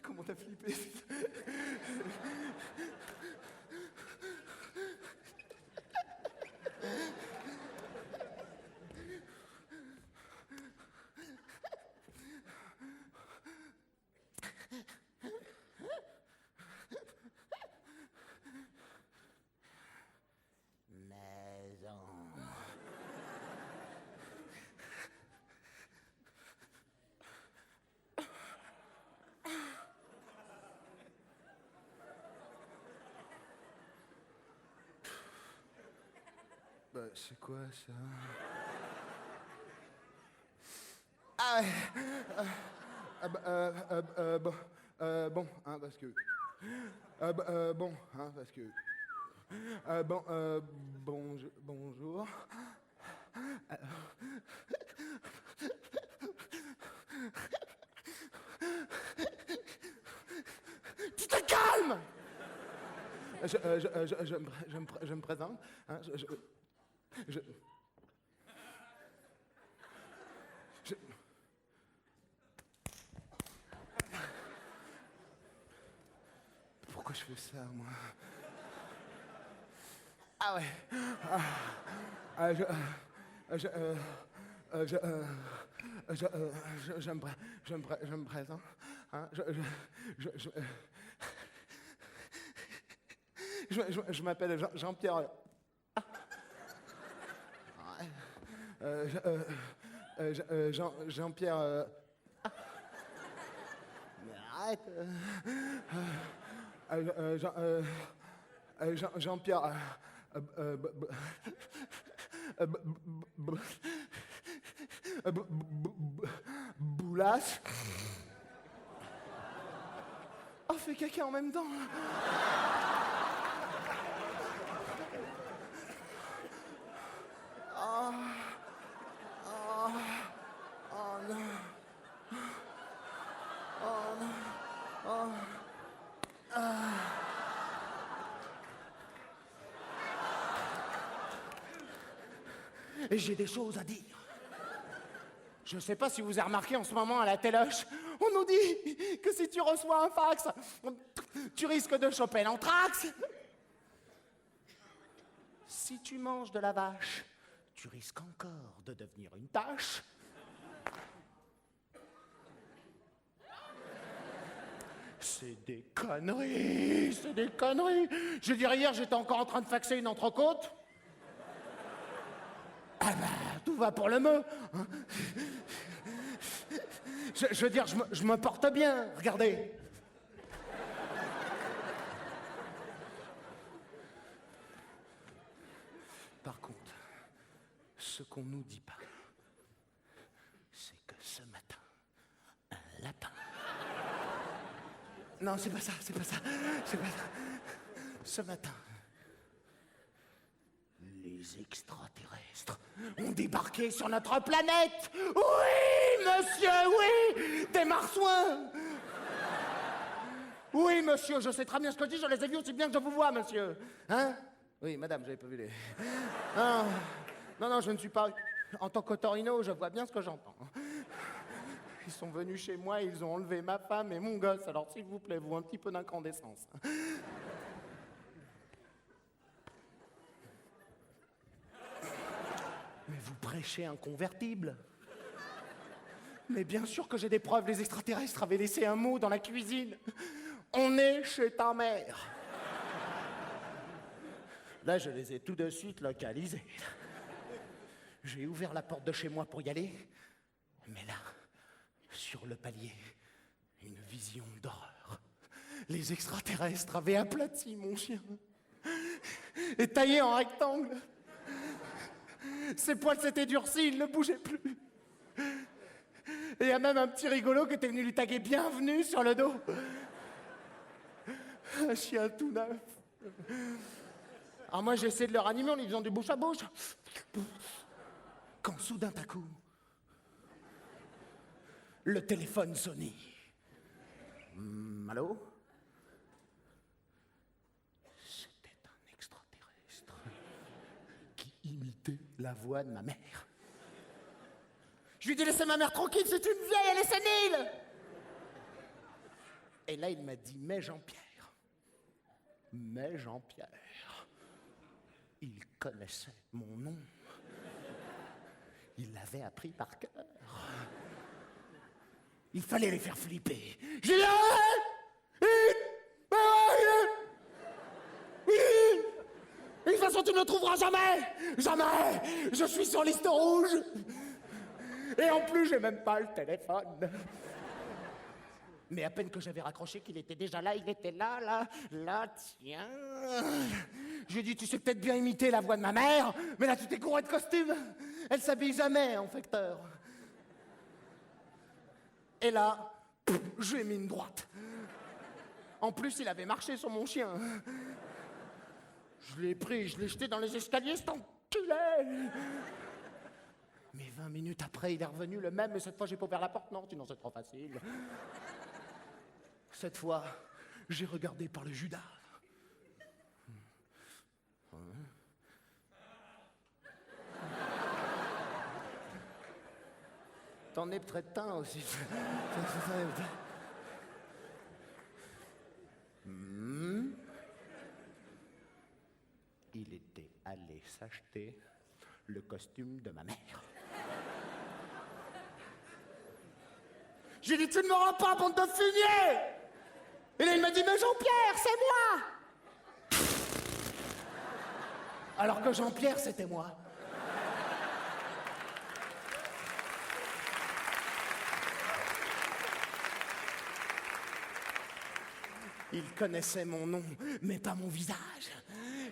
S3: Comment t'as flippé? Bah, c'est quoi ça? Ah, bon, hein, parce que... bon, hein, parce que... bonjour. Tu te calmes! Je me présente, hein, Pourquoi je fais ça, moi? Ah ouais. Je me présente. Hein, je m'appelle Jean-Pierre.
S2: Jean-Pierre... Mais arrête. Jean-Pierre... Boulas. Oh, fais caca en même temps. Oh, oh, oh non. Oh non. Oh. Et j'ai des choses à dire. Je sais pas si vous avez remarqué en ce moment à la téloche, on nous dit que si tu reçois un fax, tu risques de choper l'anthrax. Si tu manges de la vache, tu risques encore de devenir une tache. C'est des conneries, c'est des conneries. Je veux dire, hier, j'étais encore en train de faxer une entrecôte. Ah bah, tout va pour le mieux. Hein. Je veux dire, je me porte bien, regardez. Par contre, ce qu'on nous dit pas, c'est que ce matin, un lapin... Non, c'est pas ça, c'est pas ça, c'est pas ça. Ce matin, les extraterrestres ont débarqué sur notre planète. Oui, monsieur, oui, des marsouins. Oui, monsieur, je sais très bien ce que je dis, je les ai vus aussi bien que je vous vois, monsieur. Hein? Oui, madame, j'avais pas vu les... Non, je ne suis pas... En tant qu'otorino, je vois bien ce que j'entends. Ils sont venus chez moi, ils ont enlevé ma femme et mon gosse, alors s'il vous plaît, vous, un petit peu d'incandescence. Mais vous prêchez un convertible. Mais bien sûr que j'ai des preuves, les extraterrestres avaient laissé un mot dans la cuisine. On est chez ta mère. Là, je les ai tout de suite localisés. J'ai ouvert la porte de chez moi pour y aller, mais là, sur le palier, une vision d'horreur. Les extraterrestres avaient aplati mon chien et taillé en rectangle. Ses poils s'étaient durcis, il ne bougeait plus. Et il y a même un petit rigolo qui était venu lui taguer bienvenue sur le dos. Un chien tout neuf. Alors moi j'ai essayé de le ranimer en lui faisant du bouche à bouche. Quand soudain à coup, le téléphone sonnait. Allô? C'était un extraterrestre qui imitait la voix de ma mère. Je lui ai dit, laissez ma mère tranquille, c'est une vieille, elle est sénile. Et là, il m'a dit, mais Jean-Pierre. Il connaissait mon nom. Il l'avait appris par cœur. Il fallait les faire flipper. J'ai dit, oui. De toute façon, tu ne le trouveras jamais. Jamais. Je suis sur liste rouge. Et en plus, j'ai même pas le téléphone. Mais à peine que j'avais raccroché qu'il était déjà là, il était là, tiens. J'ai dit, tu sais peut-être bien imiter la voix de ma mère, mais là, tu t'es couré de costume. Elle s'habille jamais en facteur. Et là, je lui ai mis une droite. En plus, il avait marché sur mon chien. Je l'ai pris, je l'ai jeté dans les escaliers, cet enculé. Mais 20 minutes après, il est revenu le même, mais cette fois, j'ai pas ouvert la porte. Non, sinon c'est trop facile. Cette fois, j'ai regardé par le Judas. T'en es très teint aussi. Il était allé s'acheter le costume de ma mère. J'ai dit, tu ne m'auras pas, bande de fumier! Et là, il m'a dit, mais Jean-Pierre, c'est moi! Alors que Jean-Pierre, c'était moi. Il connaissait mon nom, mais pas mon visage.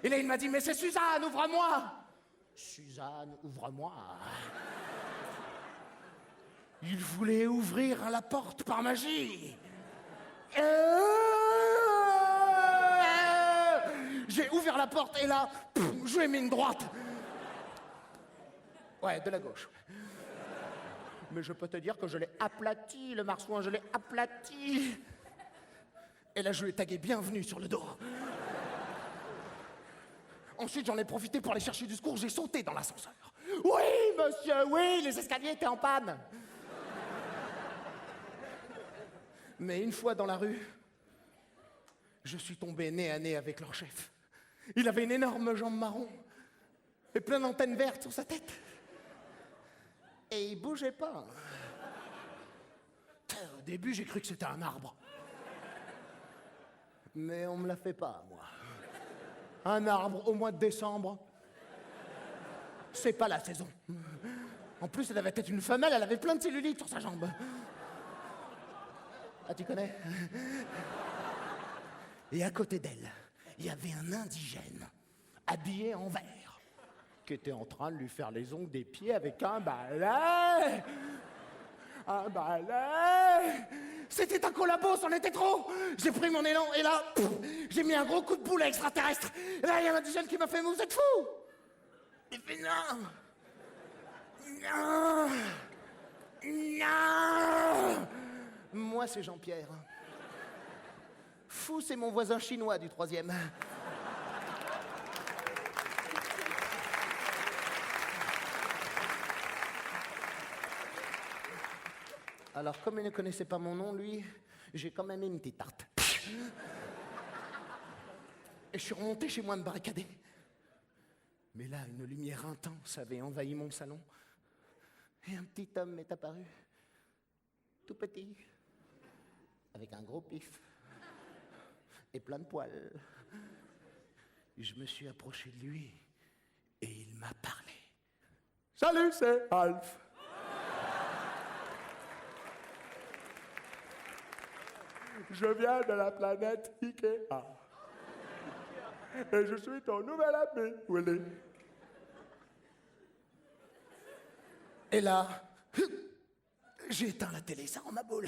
S2: Et là, il m'a dit, mais c'est Suzanne, ouvre-moi. Suzanne, ouvre-moi. Il voulait ouvrir la porte par magie. J'ai ouvert la porte et là, je lui ai mis une droite. Ouais, de la gauche. Mais je peux te dire que je l'ai aplati, le marsouin, je l'ai aplati. Et là, je lui ai tagué bienvenue sur le dos. Ensuite, j'en ai profité pour aller chercher du secours, j'ai sauté dans l'ascenseur. Oui, monsieur, oui, les escaliers étaient en panne. Mais une fois dans la rue, je suis tombé nez à nez avec leur chef. Il avait une énorme jambe marron et plein d'antennes vertes sur sa tête. Et il bougeait pas. Au début, j'ai cru que c'était un arbre. Mais on me l'a fait pas, moi. Un arbre au mois de décembre, c'est pas la saison. En plus, elle avait peut-être une femelle, elle avait plein de cellulite sur sa jambe. Ah, tu connais? Et à côté d'elle, il y avait un indigène, habillé en vert, qui était en train de lui faire les ongles des pieds avec un balai. Un balai. C'était un collabo, c'en était trop. J'ai pris mon élan et là, j'ai mis un gros coup de boule extraterrestre. Et là, il y a un indigène qui m'a fait, mais vous êtes fou. Il fait non. Non. Non. Moi, c'est Jean-Pierre. Fou, c'est mon voisin chinois du 3e. Alors, comme il ne connaissait pas mon nom, lui, j'ai quand même mis une petite tarte. Et je suis remonté chez moi me barricader. Mais là, une lumière intense avait envahi mon salon. Et un petit homme m'est apparu. Tout petit. Avec un gros pif. Et plein de poils. Je me suis approché de lui. Et il m'a parlé. Salut, c'est Alf. Je viens de la planète Ikea. Et je suis ton nouvel ami, Willy. Et là, j'ai éteint la télé, ça rend ma boule.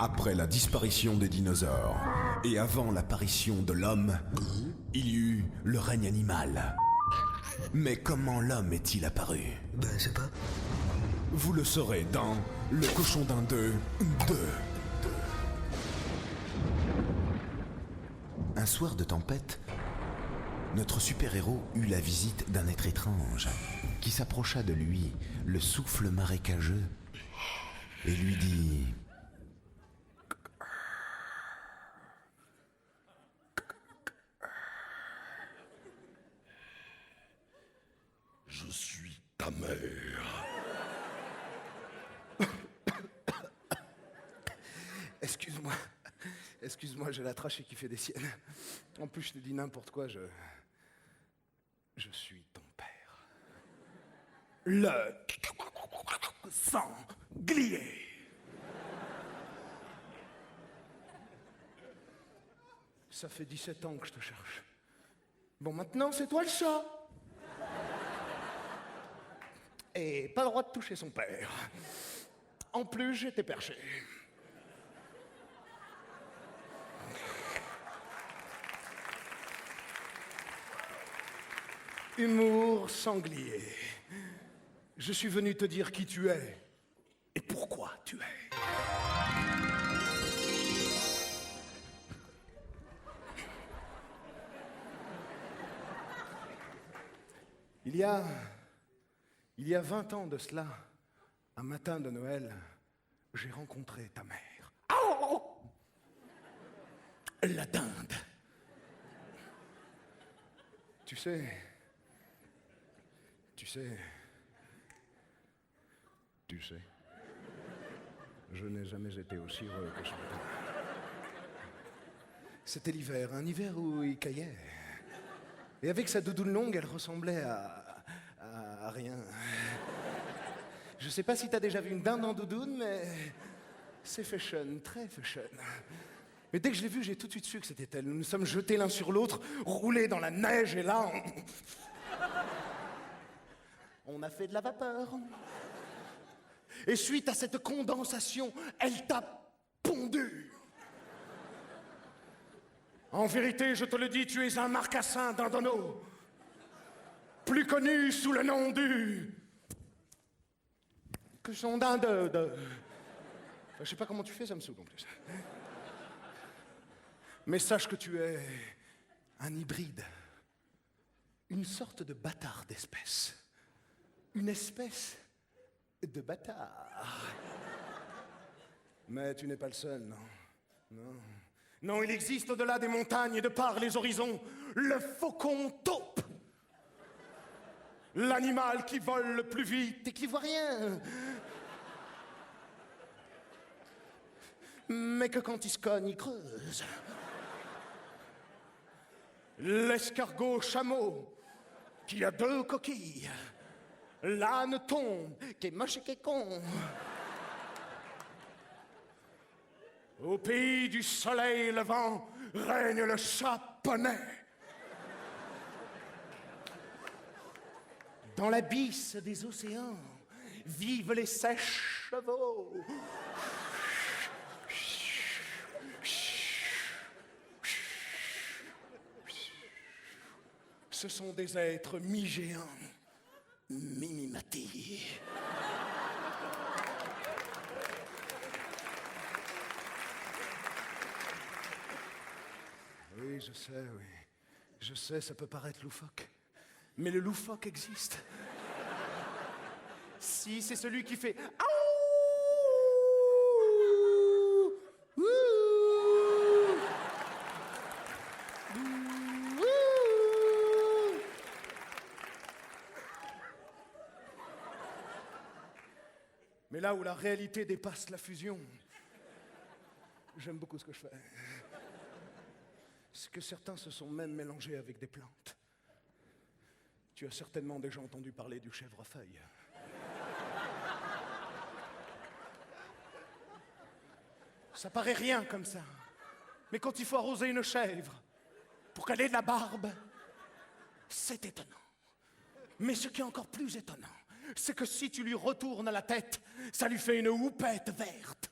S6: Après la disparition des dinosaures et avant l'apparition de l'homme, il y eut le règne animal. Mais comment l'homme est-il apparu?
S7: Ben, je sais pas.
S6: Vous le saurez dans Le Cochon d'Inde 2. Un soir de tempête, notre super-héros eut la visite d'un être étrange qui s'approcha de lui, le souffle marécageux, et lui dit...
S1: Je suis ta mère.
S2: Excuse-moi. Excuse-moi, j'ai la trachée qui fait des siennes. En plus, je te dis n'importe quoi, je suis ton père. Le sanglier. Ça fait 17 ans que je te cherche. Bon, maintenant, c'est toi le chat. Et pas le droit de toucher son père. En plus, j'étais perché. Humour sanglier. Je suis venu te dire qui tu es et pourquoi tu es. Il y a 20 ans de cela, un matin de Noël, j'ai rencontré ta mère. Oh, la dinde. Tu sais,
S3: Je n'ai jamais été aussi heureux que ce matin. C'était l'hiver, un hiver où il caillait. Et avec sa doudoune longue, elle ressemblait à rien. Je sais pas si t'as déjà vu une dinde en doudoune, mais c'est fashion, très fashion. Mais dès que je l'ai vue, j'ai tout de suite su que c'était elle. Nous nous sommes jetés l'un sur l'autre, roulés dans la neige, et là, on a fait de la vapeur. Et suite à cette condensation, elle t'a pondu. En vérité, je te le dis, tu es un marcassin d'Andono, plus connu sous le nom du... que son dinde de... Je sais pas comment tu fais, ça me saoule en plus. Mais sache que tu es un hybride, une sorte de bâtard d'espèce, une espèce de bâtard. Mais tu n'es pas le seul, non. Non. Non, il existe au-delà des montagnes et de par les horizons, le faucon taupe. L'animal qui vole le plus vite et qui voit rien. Mais que quand il se cogne, il creuse. L'escargot chameau qui a 2 coquilles. L'âne tombe, qui est moche et qui est con. Au pays du soleil levant règne le chat poney. Dans l'abysse des océans vivent les sèches chevaux. Ce sont des êtres mi-géants, mi-mimatis. Oui, je sais, oui. Je sais, ça peut paraître loufoque. Mais le loufoque existe. Si, c'est celui qui fait... Aouh! Ouh! Ouh! Mais là où la réalité dépasse la fusion, j'aime beaucoup ce que je fais. C'est que certains se sont même mélangés avec des plantes. Tu as certainement déjà entendu parler du chèvrefeuille. Ça paraît rien comme ça. Mais quand il faut arroser une chèvre pour qu'elle ait de la barbe, c'est étonnant. Mais ce qui est encore plus étonnant, c'est que si tu lui retournes la tête, ça lui fait une houppette verte.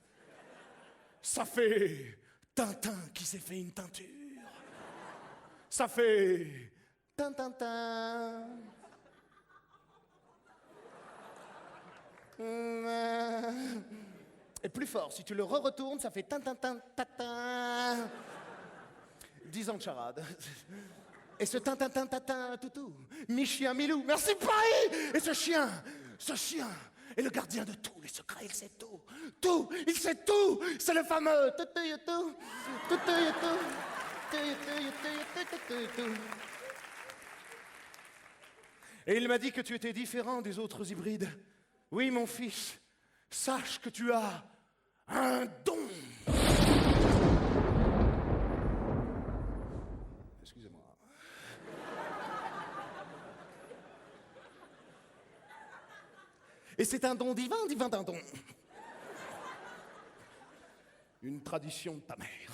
S3: Ça fait Tintin qui s'est fait une teinture. Ça fait Tintin. Et plus fort, si tu le re-retournes, ça fait Tintin. 10 ans de charade. Et ce Tintin toutou, mi-chien, mi-loup, merci Paris. Et ce chien est le gardien de tous les secrets, il sait tout. Tout, il sait tout. C'est le fameux toutou. Et il m'a dit que tu étais différent des autres hybrides. Oui, mon fils, sache que tu as un don. Excusez-moi. Et c'est un don divin d'un don. Une tradition de ta mère.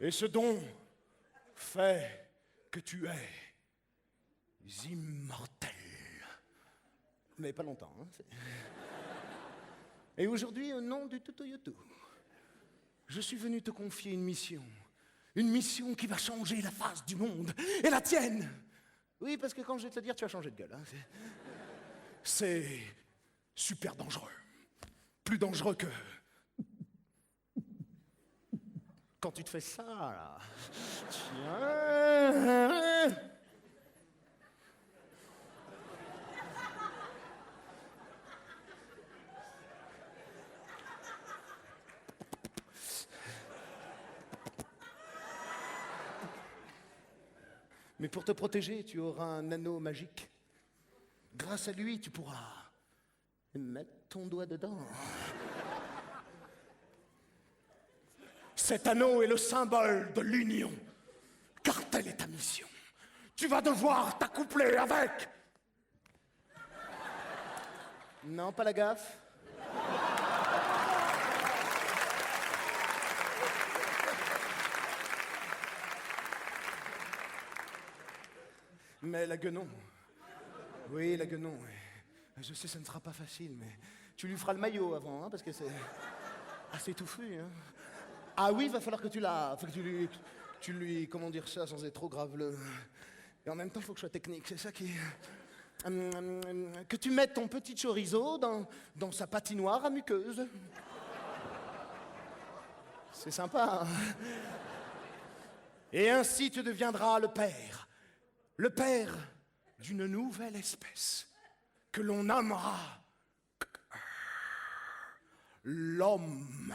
S3: Et ce don fait que tu es immortel. Mais pas longtemps, hein. Et aujourd'hui, au nom du Tutoyotu, je suis venu te confier une mission. Une mission qui va changer la face du monde. Et la tienne. Oui, parce que quand je vais te le dire, tu vas changer de gueule. Hein. C'est super dangereux. Plus dangereux que... quand tu te fais ça, là. Tiens. Mais pour te protéger, tu auras un anneau magique. Grâce à lui, tu pourras
S2: Mets ton doigt dedans. Cet anneau est le symbole de l'union, car telle est ta mission. Tu vas devoir t'accoupler avec... Non, pas la gaffe. Mais la guenon. Oui, la guenon. Je sais, ça ne sera pas facile, mais tu lui feras le maillot avant, hein, parce que c'est assez touffu. Hein. Ah oui, il va falloir que tu lui, comment dire ça sans être trop graveleux. Et en même temps, il faut que je sois technique, c'est ça qui... que tu mettes ton petit chorizo dans sa patinoire à muqueuse. C'est sympa, hein. Et ainsi tu deviendras le père d'une nouvelle espèce que l'on nommera l'homme.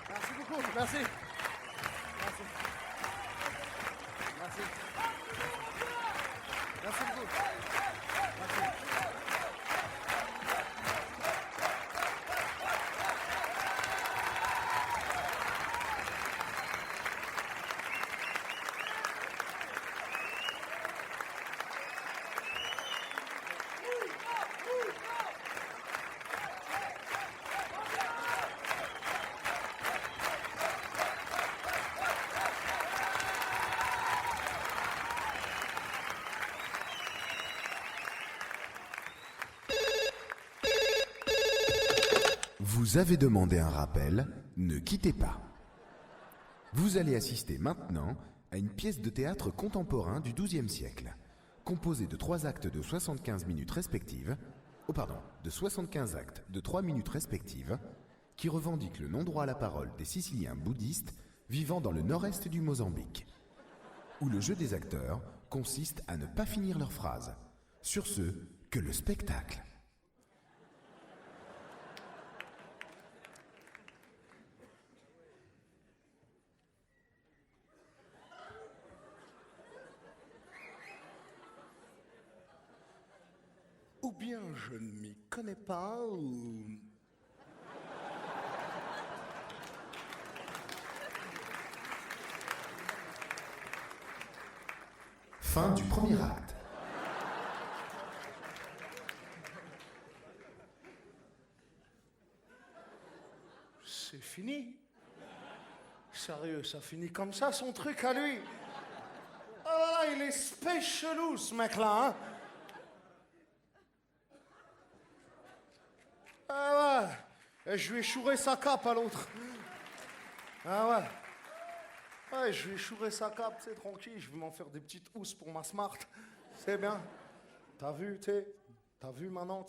S2: Merci beaucoup, merci. Merci. Merci. Merci beaucoup. Merci.
S6: Vous avez demandé un rappel, ne quittez pas. Vous allez assister maintenant à une pièce de théâtre contemporain du XIIe siècle, composée de 3 actes de 75 minutes respectives, de 75 actes de 3 minutes respectives, qui revendiquent le non-droit à la parole des Siciliens bouddhistes vivant dans le nord-est du Mozambique, où le jeu des acteurs consiste à ne pas finir leurs phrases. Sur ce, que le spectacle.
S2: Ou bien je ne m'y connais pas, ou...
S6: Fin du premier acte.
S2: C'est fini. Sérieux, ça finit comme ça, son truc à lui. Oh là là, il est space chelou, ce mec-là, hein. Ah ouais, et je lui ai chouré sa cape à l'autre. Ah ouais. Ouais, je lui ai chouré sa cape, c'est tranquille, je vais m'en faire des petites housses pour ma smart. C'est bien. T'as vu, t'as vu maintenant,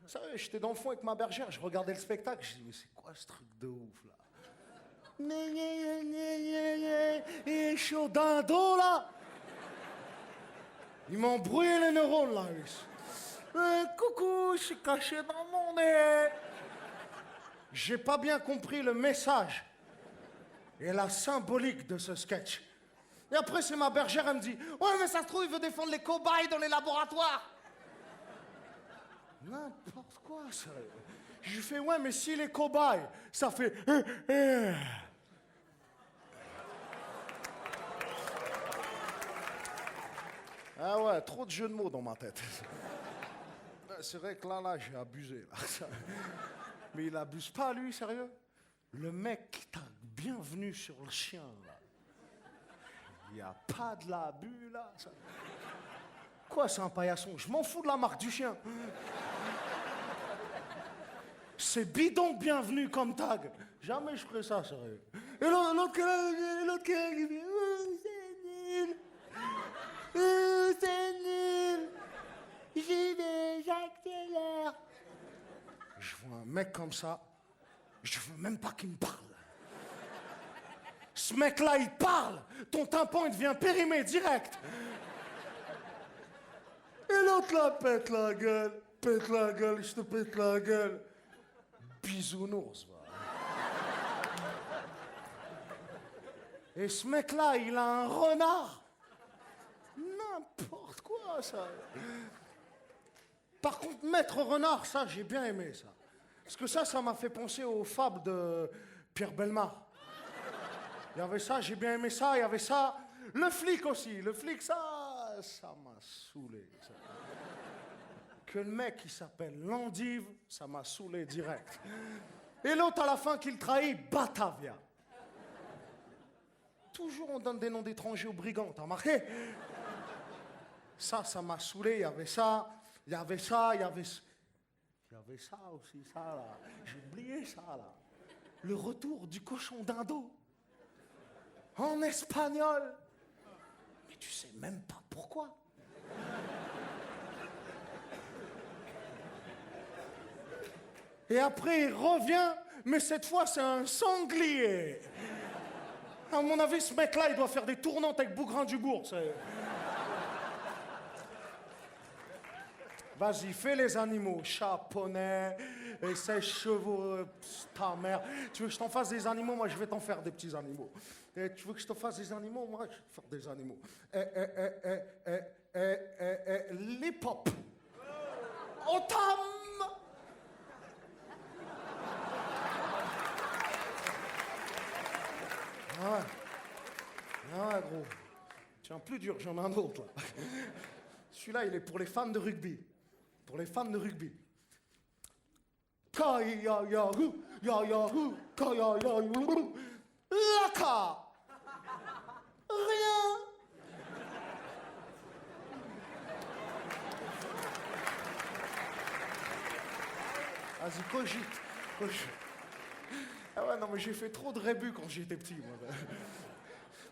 S2: Sérieux, j'étais dans le fond avec ma bergère, je regardais le spectacle, je dis mais c'est quoi ce truc de ouf là? Il est chaud d'un dos là. Il m'a embrouillé les neurones là, lui. Coucou, je suis caché dans mon nez. J'ai pas bien compris le message et la symbolique de ce sketch. Et après, c'est ma bergère, elle me dit « Ouais, mais ça se trouve, il veut défendre les cobayes dans les laboratoires. » N'importe quoi, sérieux. Je lui fais « Ouais, mais si les cobayes, ça fait... » Ah ouais, trop de jeux de mots dans ma tête. C'est vrai que là, j'ai abusé. Là. Mais il abuse pas, lui, sérieux. Le mec t'a bienvenu sur le chien, là. Il n'y a pas de l'abus, là. Ça... Quoi, c'est un paillasson? Je m'en fous de la marque du chien. C'est bidon bienvenu comme tag. Jamais je ferais ça, sérieux. Et l'autre qui dit oh, c'est nul. Oh, c'est nul. J'y vais, j'accélère. Je vois un mec comme ça,
S3: Je veux même pas qu'il me parle. Ce mec-là, il parle. Ton tympan, il devient périmé direct. Et l'autre là, pète la gueule, je te pète la gueule. Bisounours, va. Et ce mec-là, il a un renard. N'importe quoi, ça. Par contre, Maître Renard, ça, j'ai bien aimé, ça. Parce que ça m'a fait penser aux fables de Pierre Bellemare. Il y avait ça, j'ai bien aimé ça, il y avait ça. Le flic aussi, le flic, ça m'a saoulé. Ça. Que le mec qui s'appelle Landive, ça m'a saoulé direct. Et l'autre à la fin qui le trahit, Batavia. Toujours on donne des noms d'étrangers aux brigands, t'as remarqué? Ça m'a saoulé, il y avait ça, il y avait ça, il y avait ça aussi, ça là. J'ai oublié ça là. Le retour du cochon d'Indo. En espagnol. Mais tu sais même pas pourquoi. Et après, il revient, mais cette fois, c'est un sanglier. À mon avis, ce mec-là, il doit faire des tournantes avec Bougrain du Bourg. Vas-y, fais les animaux. Chat, poney, et ses chevaux, ta mère. Tu veux que je t'en fasse des animaux? Moi, je vais t'en faire des petits animaux. Et tu veux que je te fasse des animaux? Moi, je vais te faire des animaux. Les pop. Otam. Ah ouais, gros. Tiens, plus dur, j'en ai un autre, là. Celui-là, il est pour les fans de rugby. Pour les fans de rugby. Ka-ya-ya-hou, ya-ya-hou, ka-ya-ya-hou, laka. Rien. Vas-y, cogite. Ah ouais, non, mais j'ai fait trop de rébus quand j'étais petit, moi.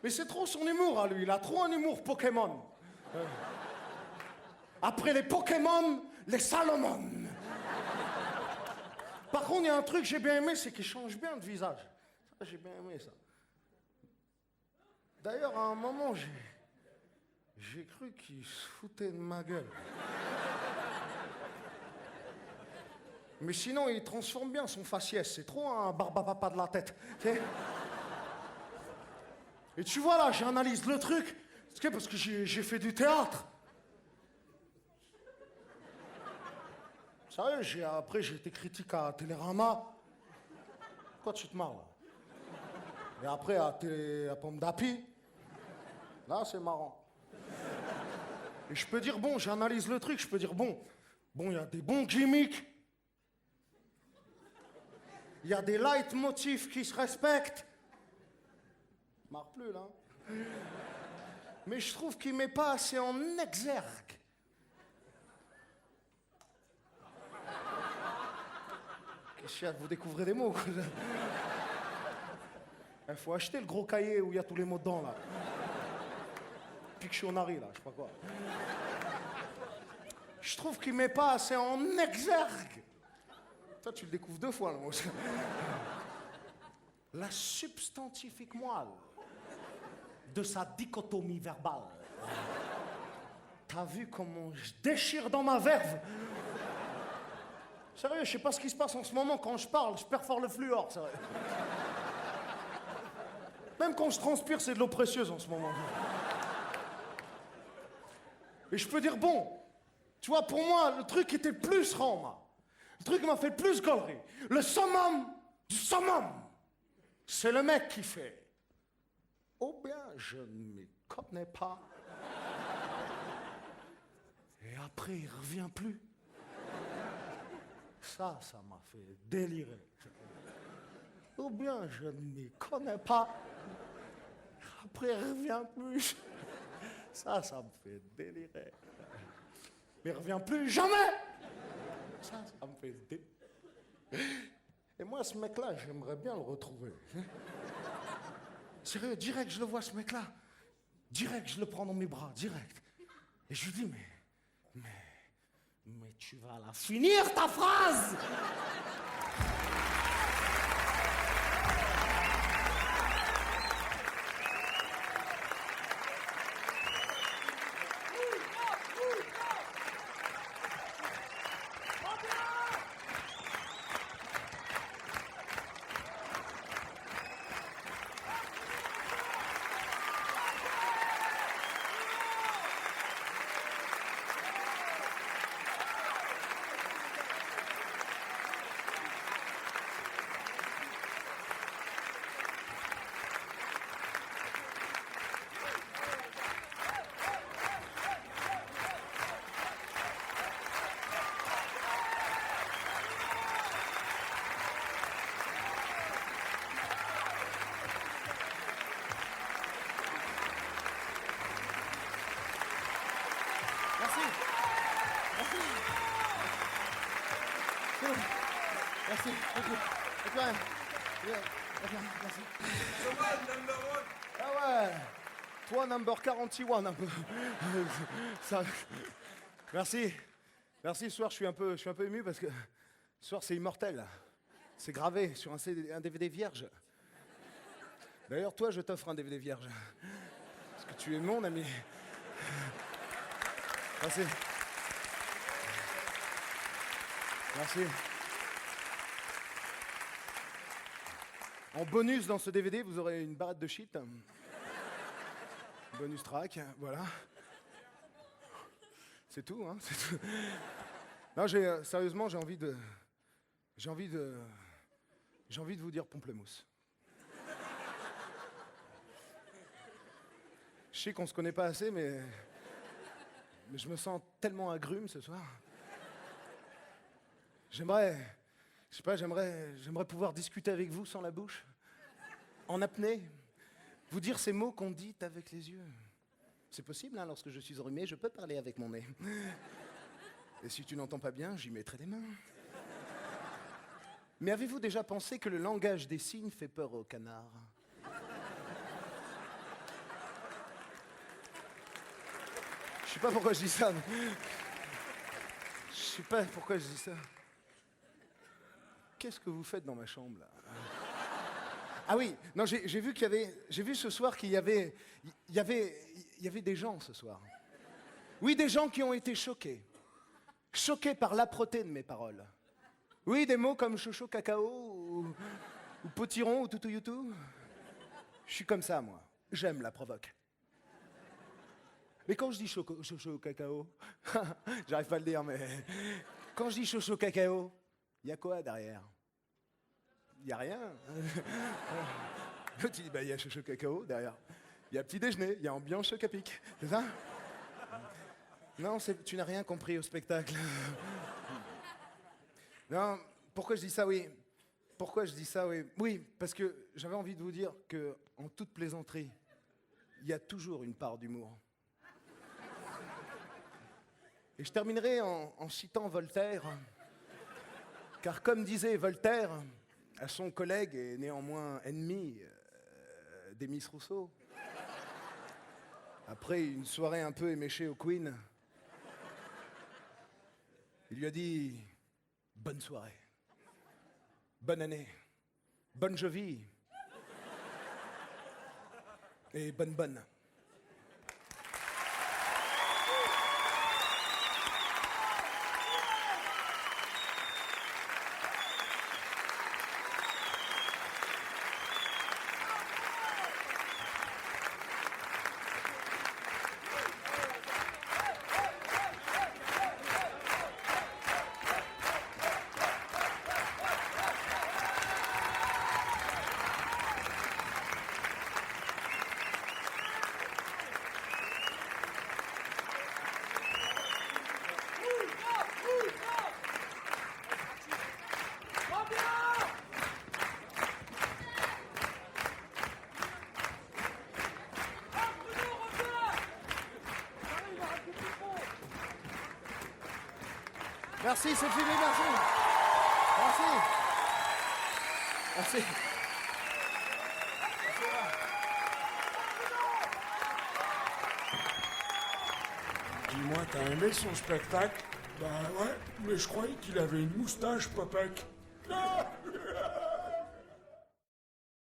S3: Mais c'est trop son humour, à lui. Il a trop un humour Pokémon. Après les Pokémon, les Salomon. Par contre, il y a un truc que j'ai bien aimé, c'est qu'il change bien de visage. Ça, j'ai bien aimé, ça. D'ailleurs, à un moment, j'ai cru qu'il se foutait de ma gueule. Mais sinon, il transforme bien son faciès. C'est trop un barbapapa de la tête. T'sais. Et tu vois, là, j'analyse le truc. Parce que j'ai fait du théâtre. Sérieux, après, j'ai été critique à Télérama. Pourquoi tu te marres, là? Et après, à Pomme d'Api. Là, c'est marrant. Et je peux dire, bon, j'analyse le truc. Je peux dire, bon, il y a des bons gimmicks. Il y a des leitmotifs qui se respectent. Je marre plus, là. Mais je trouve qu'il met pas assez en exergue. Qu'est-ce qu'il y a? Vous découvrez des mots, quoi. Il faut acheter le gros cahier où il y a tous les mots dedans, là. Pictionary, là, je sais pas quoi. Je trouve qu'il met pas assez en exergue. Toi, tu le découvres 2 fois, là. La substantifique moelle de sa dichotomie verbale. T'as vu comment je déchire dans ma verve? Sérieux, je sais pas ce qui se passe en ce moment. Quand je parle, je perfore le fluor, sérieux. Même quand je transpire, c'est de l'eau précieuse en ce moment. Et je peux dire, bon, tu vois, pour moi, le truc était plus rang, moi. Le truc qui m'a fait le plus gaulerie. Le summum du summum. C'est le mec qui fait. Oh bien, je ne m'y connais pas. Et après, il revient plus. Ça m'a fait délirer. Ou bien, je ne m'y connais pas. Après, il revient plus. Ça me fait délirer. Mais il revient plus jamais. Ça me fait délirer. Et moi, ce mec-là, j'aimerais bien le retrouver. Sérieux, direct, je le vois, ce mec-là. Direct, je le prends dans mes bras, direct. Et je lui dis, mais tu vas la finir, ta phrase!
S2: Merci. Ok, ouais. Ok, merci. Ah ouais. Toi, number 41, un peu. Ça... Merci. Merci, ce soir, je suis un peu ému parce que ce soir, c'est immortel. C'est gravé sur un DVD vierge. D'ailleurs, toi, je t'offre un DVD vierge. Parce que tu es mon ami. Merci. Merci. En bonus dans ce DVD, vous aurez une barrette de shit. Bonus track, voilà. C'est tout, hein, c'est tout. Non, sérieusement, j'ai envie de vous dire pamplemousse. Je sais qu'on se connaît pas assez, mais je me sens tellement agrume ce soir. J'aimerais pouvoir discuter avec vous sans la bouche, en apnée, vous dire ces mots qu'on dit avec les yeux. C'est possible, hein, lorsque je suis enrhumé, je peux parler avec mon nez. Et si tu n'entends pas bien, j'y mettrai les mains. Mais avez-vous déjà pensé que le langage des signes fait peur aux canards? Je sais pas pourquoi je dis ça. Je sais pas pourquoi je dis ça. Qu'est-ce que vous faites dans ma chambre, là? Ah oui, non, j'ai vu ce soir qu'il y avait des gens ce soir. Oui, des gens qui ont été choqués. Choqués par l'âpreté de mes paroles. Oui, des mots comme chocho cacao ou potiron ou toutou youtou. Je suis comme ça, moi. J'aime la provoque. Mais quand je dis chocho cacao, j'arrive pas à le dire, mais quand je dis chocho cacao, il y a quoi derrière? Il n'y a rien. Tu dis, bah, il y a chocho cacao derrière. Il y a petit déjeuner, il y a ambiance choc à pic. C'est ça? Non, tu n'as rien compris au spectacle. Non, pourquoi je dis ça, oui? Pourquoi je dis ça, oui? Oui, parce que j'avais envie de vous dire que, en toute plaisanterie, il y a toujours une part d'humour. Et je terminerai en citant Voltaire. Car comme disait Voltaire, à son collègue et néanmoins ennemi d'Émis Rousseau, après une soirée un peu éméchée au Queen, il lui a dit « Bonne soirée, bonne année, bonne jovie et bonne. » Merci, c'est fini, merci. Merci.
S5: Dis-moi, t'as aimé son spectacle? Bah ouais, mais je croyais qu'il avait une moustache, Popek.